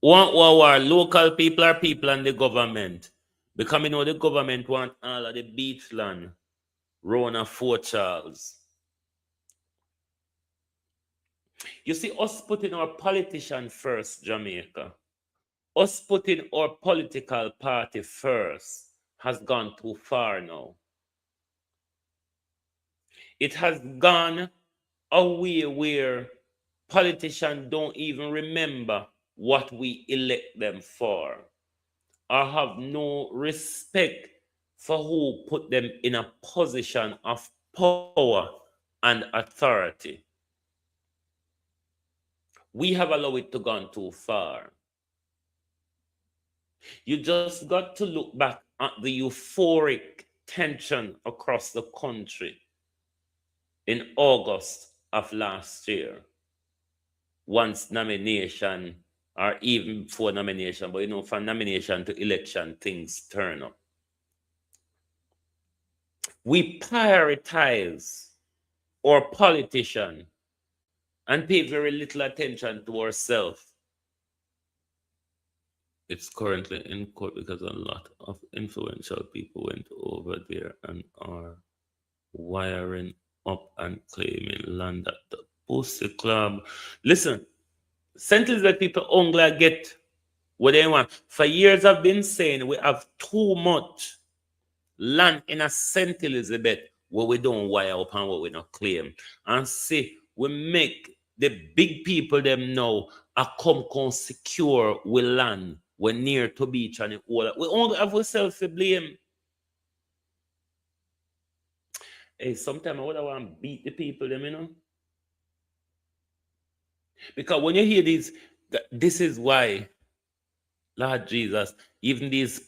One war, local people are people and the government. Because you know the government want all of the beach land round Fort Charles. You see, us putting our politician first, Jamaica, us putting our political party first has gone too far now. It has gone a way where politicians don't even remember what we elect them for, or have no respect for who put them in a position of power and authority. We have allowed it to go too far. You just got to look back at the euphoric tension across the country in August of last year, once nomination, or even before nomination, but you know, from nomination to election, things turn up. We prioritize our politician and pay very little attention to ourselves. It's currently in court because a lot of influential people went over there and are wiring up and claiming land at the Pussy Club. Listen, St. Elizabeth people only get what they want. For years I've been saying we have too much land in a St. Elizabeth where we don't wire up and what we don't claim. And see, we make the big people them know a come secure with land. We're near to beach and all that. We only have ourselves to blame. Hey, sometimes I would want to beat the people them, you know. Because when you hear these, this is why, Lord Jesus, even these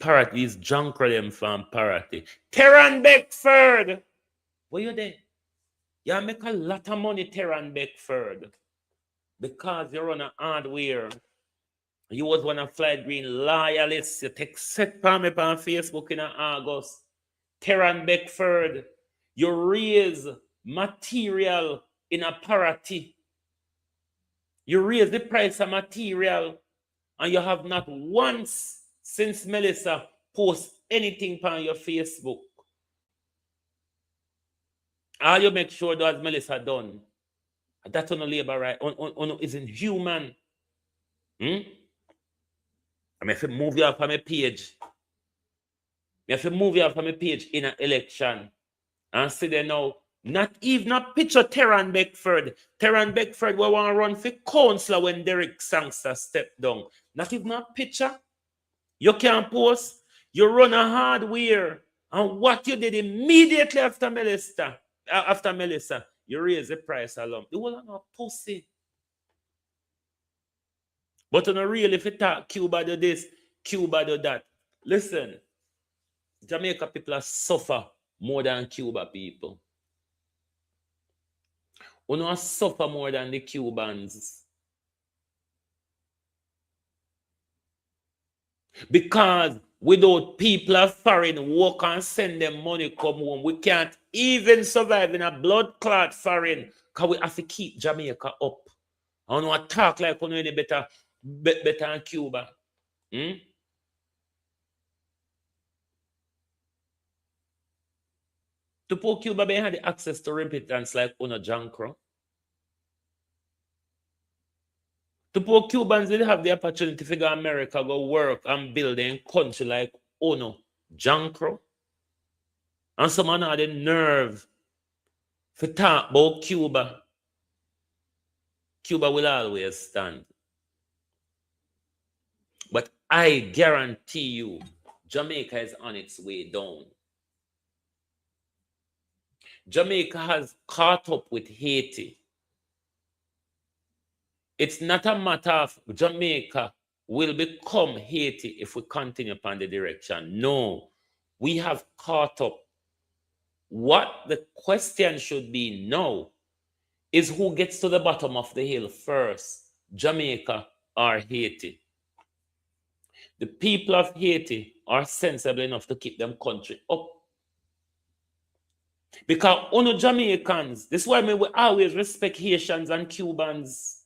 junk them from Parity. Terran Beckford! Where you there? You make a lot of money, Terran Beckford. because you run a hardware. You was one of Flight Green loyalists. You take set for me on Facebook in August. Terran Beckford. You raise material in a parity. You raise the price of material, and you have not once since Melissa post anything on your Facebook. All you make sure that Melissa done. That's on the labor right. On isn't human. I have to move you off of my page. I have to move you off of my page in an election. And see there now, not even a picture Terran Beckford. Terran Beckford will want to run for councillor when Derek Sangster stepped down. Not even a picture. You can't post. You run a hardware. And what you did immediately after Melissa, you raise the price alone. You will not pussy. But on a real, if you talk Cuba do this, Cuba do that. Listen, Jamaica people suffer more than Cuba people. We don't suffer more than the Cubans. Because without people of foreign work and send them money come home, we can't even survive in a blood clot foreign. Because we have to keep Jamaica up. I don't want to talk like we know any better than Cuba. To put Cuba, they had the access to remittance like Una Jankro. To put Cubans, they have the opportunity to go America, go work and build in country like Ono Jankro. And someone had the nerve to talk about Cuba. Cuba will always stand. But I guarantee you, Jamaica is on its way down. Jamaica has caught up with Haiti. It's not a matter of Jamaica will become Haiti if we continue upon the direction. No, we have caught up. What the question should be now is who gets to the bottom of the hill first, Jamaica or Haiti. The people of Haiti are sensible enough to keep them country up. Because on Jamaicans, this is why we always respect Haitians and Cubans.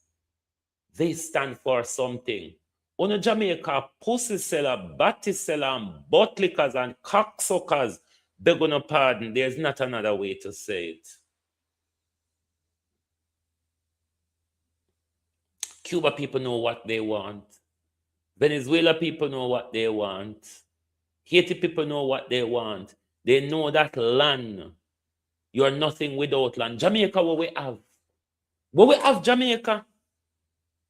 They stand for something. On Jamaica, pussy seller, batty seller, and buttlickers and cocksuckers, beg on a pardon, there's not another way to say it. Cuba people know what they want. Venezuela people know what they want. Haiti people know what they want. They know that land. You are nothing without land. Jamaica, what we have? What we have, Jamaica?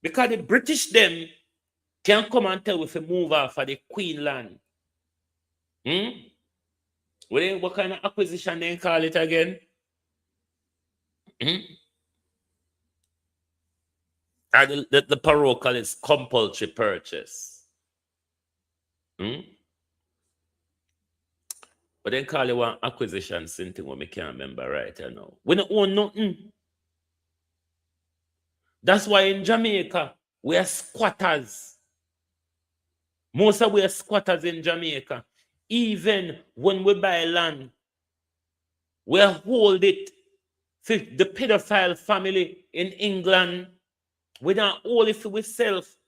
Because the British them can come and tell if we move off of the Queen land. What kind of acquisition they call it again? The parochial is compulsory purchase. But then call it one acquisition something what me can't remember right now. We don't own nothing. That's why in Jamaica we are squatters. Most of we are squatters in Jamaica. Even when we buy land, we hold it for the pedophile family in England. We don't hold it for ourselves.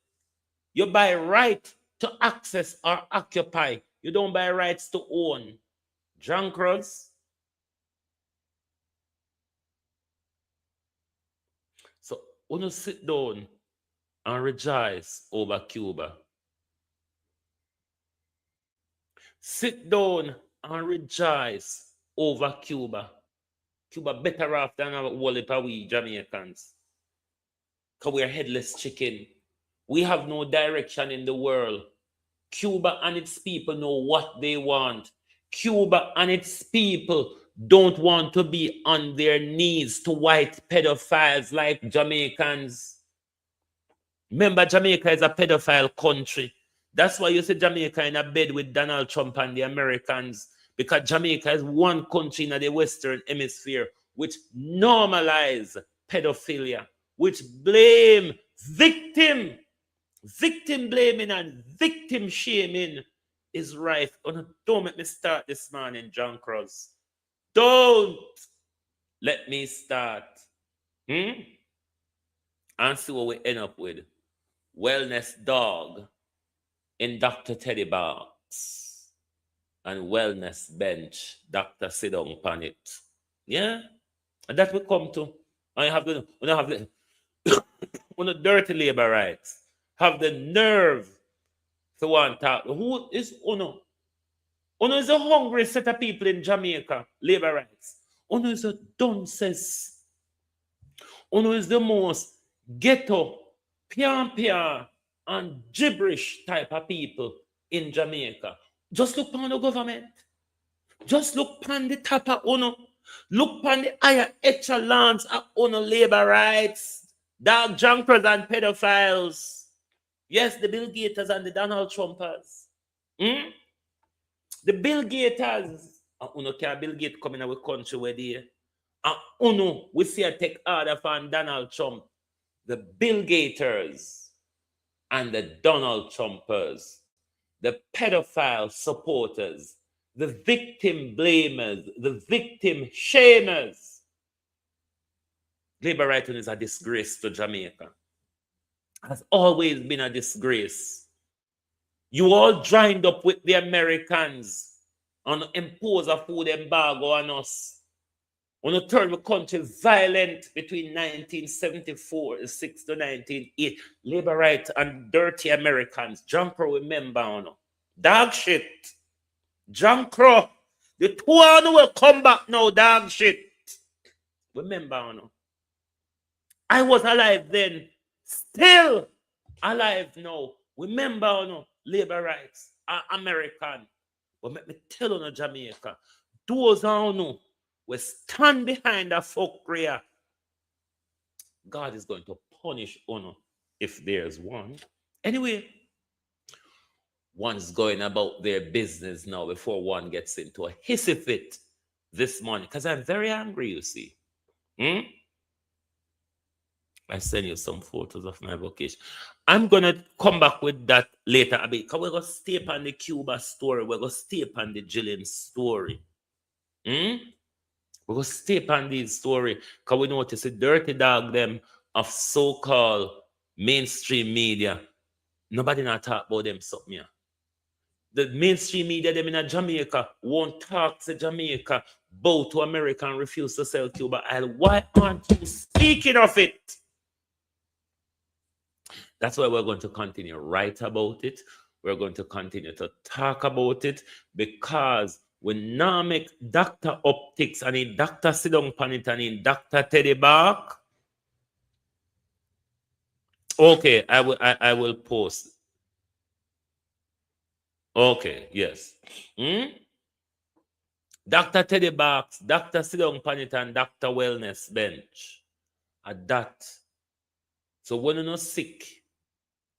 You buy right to access or occupy. You don't buy rights to own. Drunkards. So, when you sit down and rejoice over Cuba, sit down and rejoice over Cuba. Cuba better off than a whole heap of we Jamaicans. Because we are headless chicken. We have no direction in the world. Cuba and its people know what they want. Cuba and its people don't want to be on their knees to white pedophiles like Jamaicans. Remember, Jamaica is a pedophile country. That's why you see Jamaica in a bed with Donald Trump and the Americans. Because Jamaica is one country in the Western Hemisphere which normalize pedophilia, which blame victim blaming and victim shaming is rife. Oh, don't make me start this morning, John Cross. Don't let me start. And see what we end up with. Wellness dog in Dr. Teddy Box and wellness bench, Dr. Sit down upon it. Yeah? And that will come to. I have the dirty labor rights. Have the nerve to want to talk. Who is Uno? Uno is a hungry set of people in Jamaica, labor rights. Uno is a dunces. Uno is the most ghetto, pian, and gibberish type of people in Jamaica. Just look upon the government. Just look upon the top of Uno. Look upon the higher echelons of Uno labor rights. Dog junkers and pedophiles. Yes, the Bill Gators and the Donald Trumpers. The Bill Gators. Uno can Bill Gates come in our country where they Uno, we see a take order from Donald Trump. The Bill Gators and the Donald Trumpers. The pedophile supporters. The victim blamers. The victim shamers. Labor rights is a disgrace to Jamaica. Has always been a disgrace. You all joined up with the Americans and impose a food embargo on us. On a turn the country violent between 1974 6 to 1980. Labor rights and dirty Americans. John Crow remember. Dog shit. John Crow. The two will come back now, dog shit. Remember. I was alive then. Still alive now. Remember, labor rights are American. But let me tell you, Jamaica, those who will stand behind the fuckery. God is going to punish Uno if there's one. Anyway, one's going about their business now before one gets into a hissy fit this morning. Because I'm very angry, you see. I send you some photos of my vacation. I'm going to come back with that later a bit. Because we're going to stay on the Cuba story. We're going to stay on the Jillian story. We're going to stay on this story. Because we notice the dirty dog them of so-called mainstream media. Nobody not talk about them something here. The mainstream media them in Jamaica won't talk to Jamaica, bow to America and refuse to sell Cuba oil. Why aren't you speaking of it? That's why we're going to continue to write about it. We're going to continue to talk about it because we now make Dr. Optics and in Dr. Sidong Panit and in Dr. Teddy Bark. Okay, I will post. Okay, yes. Dr. Teddy Barks, Dr. Sidong Panit and Dr. Wellness Bench. At that. So when you're not sick,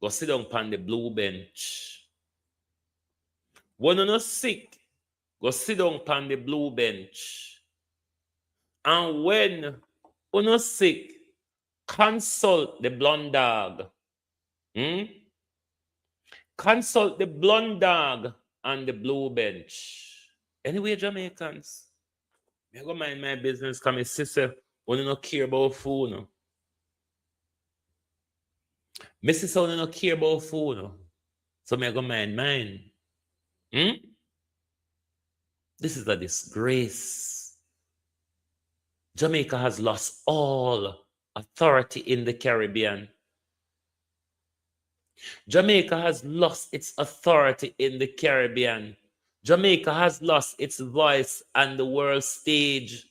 go sit down on the blue bench. When you're not sick, go sit down on the blue bench. And when you're not sick, consult the blonde dog. Consult the blonde dog on the blue bench. Anyway, Jamaicans, I go mind my business because my sister only not care about food. No? My sister only not care about food. No? So I go mind mine. This is a disgrace. Jamaica has lost all authority in the Caribbean. Jamaica has lost its authority in the Caribbean. Jamaica has lost its voice on the world stage.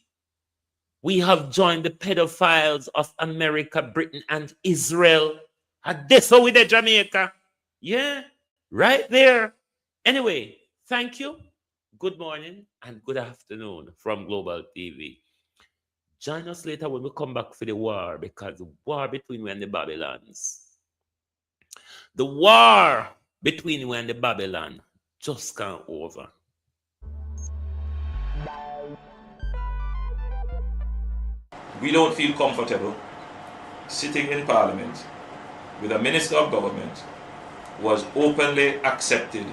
We have joined the pedophiles of America, Britain, and Israel. And this with the Jamaica. Yeah, right there. Anyway, thank you. Good morning and good afternoon from Global TV. Join us later when we come back for the war, because the war between we and the Babylons. The war between we and the Babylon just can't over. We don't feel comfortable sitting in Parliament with a Minister of Government was openly accepted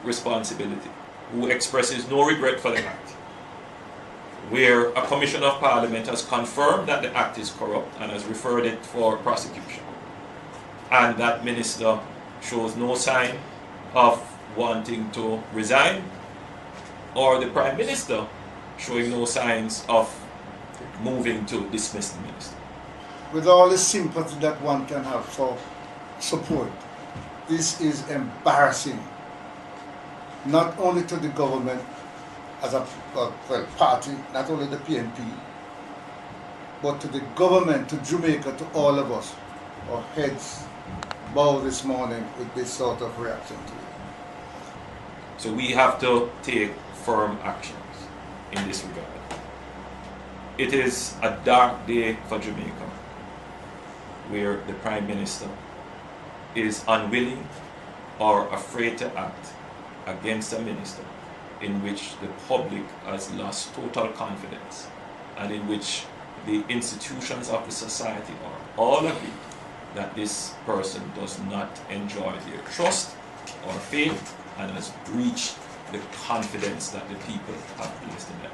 responsibility, who expresses no regret for the act, where a Commission of Parliament has confirmed that the act is corrupt and has referred it for prosecution, and that minister shows no sign of wanting to resign, or the Prime Minister showing no signs of moving to dismiss the minister. With all the sympathy that one can have for support, this is embarrassing, not only to the government as a party, not only the PNP, but to the government, to Jamaica, to all of us. Our heads bow this morning with this sort of reaction to it. So we have to take firm actions in this regard. It is a dark day for Jamaica, where the Prime Minister is unwilling or afraid to act against a minister in which the public has lost total confidence and in which the institutions of the society are all agree that this person does not enjoy their trust or faith and has breached the confidence that the people have placed in them.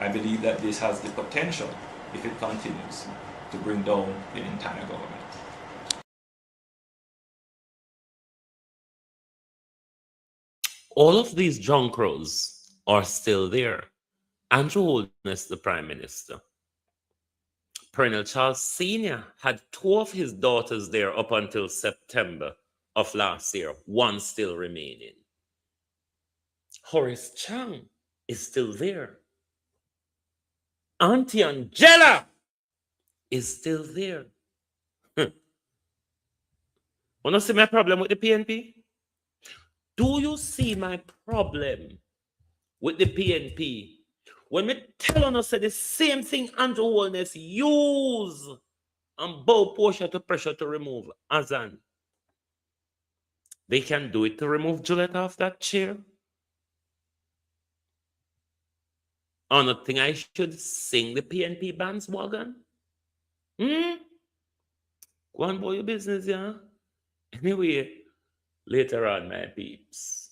I believe that this has the potential, if it continues, to bring down the entire government. All of these junk crows are still there. Andrew Holness, the Prime Minister. Perennial Charles Sr. had 2 of his daughters there up until September of last year, one still remaining. Horace Chang is still there. Auntie Angela is still there. Wanna see my problem with the PNP? Do you see my problem with the PNP? When me tell us the same thing Andrew Holness use and bow Portia to pressure to remove Azan. They can do it to remove Juliet off that chair. Or not think I should sing the PNP bandwagon? Go on about your business, yeah? Anyway, later on, my peeps.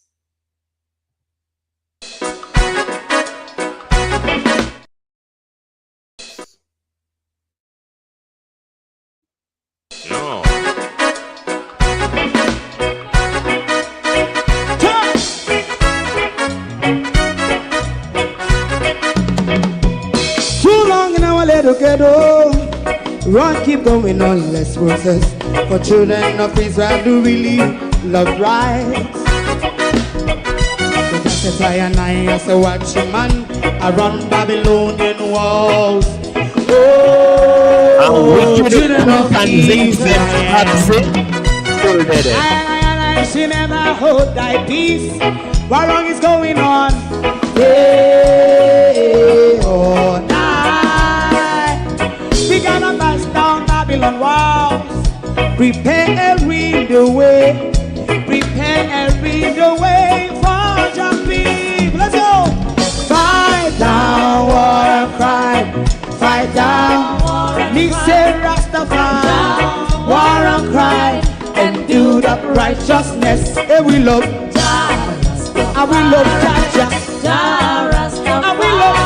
No. Too long in our little ghetto, run keep going on less process. For children of Israel do really love rights. So just as I and I as a watching man, I run Babylonian walls. Oh, children of Israel, I she never hold thy peace. What wrong is going on? Day or night, we gonna bust down Babylon walls. Prepare the way, prepare the way for your people. Let's go. Fight down war and crime, fight down. Me say Rastafari, war and crime, and do that righteousness. And we love Jah, and we love Jah, and we love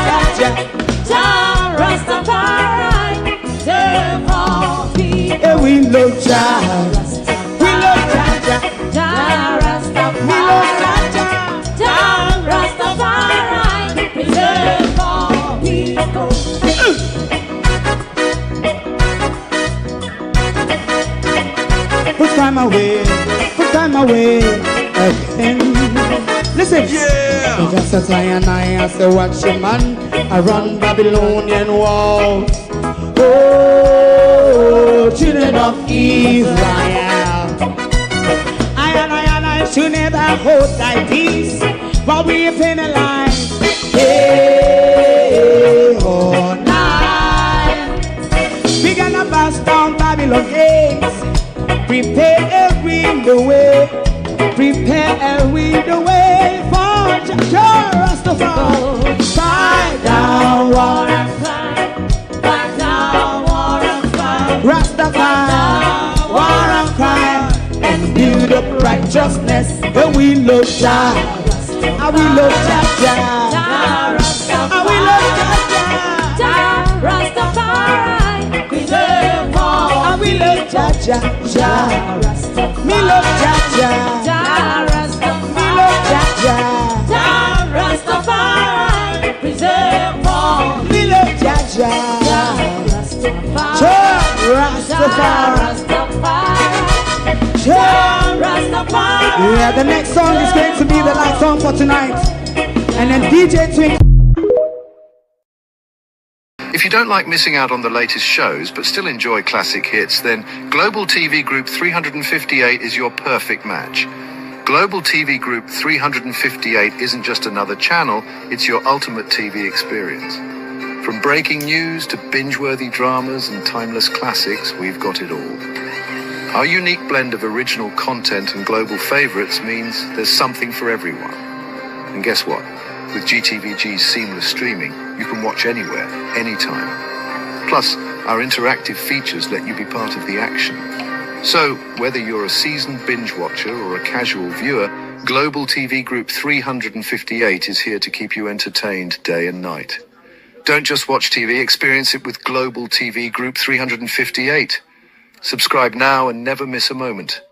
Jah, Rastafari, save all people. And we love Jah, we love Jah, Rastafari, we love Jah, Rastafari, save all people. Put time away again. Listen, yeah. Just as I and I as a watching man, I run Babylonian walls. Oh, children of Israel, I and I should never hold thy peace while we penalize. Day or night, we gonna bust down Babylon gates. Prepare the way, prepare the way for Jah Rastafari. Fight down Jah. I will love Jah Jah. I will love Jah Jah. Rastafari, preserve all. I will love Jah Jah Jah. Me love Jah Jah. Me love Jah Jah. Rastafari, preserve all. Me love Jah Jah. Rastafari. Yeah, the next song is going to be the last song for tonight. And then DJ Twink. If you don't like missing out on the latest shows but still enjoy classic hits, then Global TV Group 358 is your perfect match. Global TV Group 358 isn't just another channel, it's your ultimate TV experience. From breaking news to binge-worthy dramas and timeless classics, we've got it all. Our unique blend of original content and global favorites means there's something for everyone. And guess what? With GTVG's seamless streaming, you can watch anywhere, anytime. Plus, our interactive features let you be part of the action. So, whether you're a seasoned binge watcher or a casual viewer, Global TV Group 358 is here to keep you entertained day and night. Don't just watch TV, experience it with Global TV Group 358. Subscribe now and never miss a moment.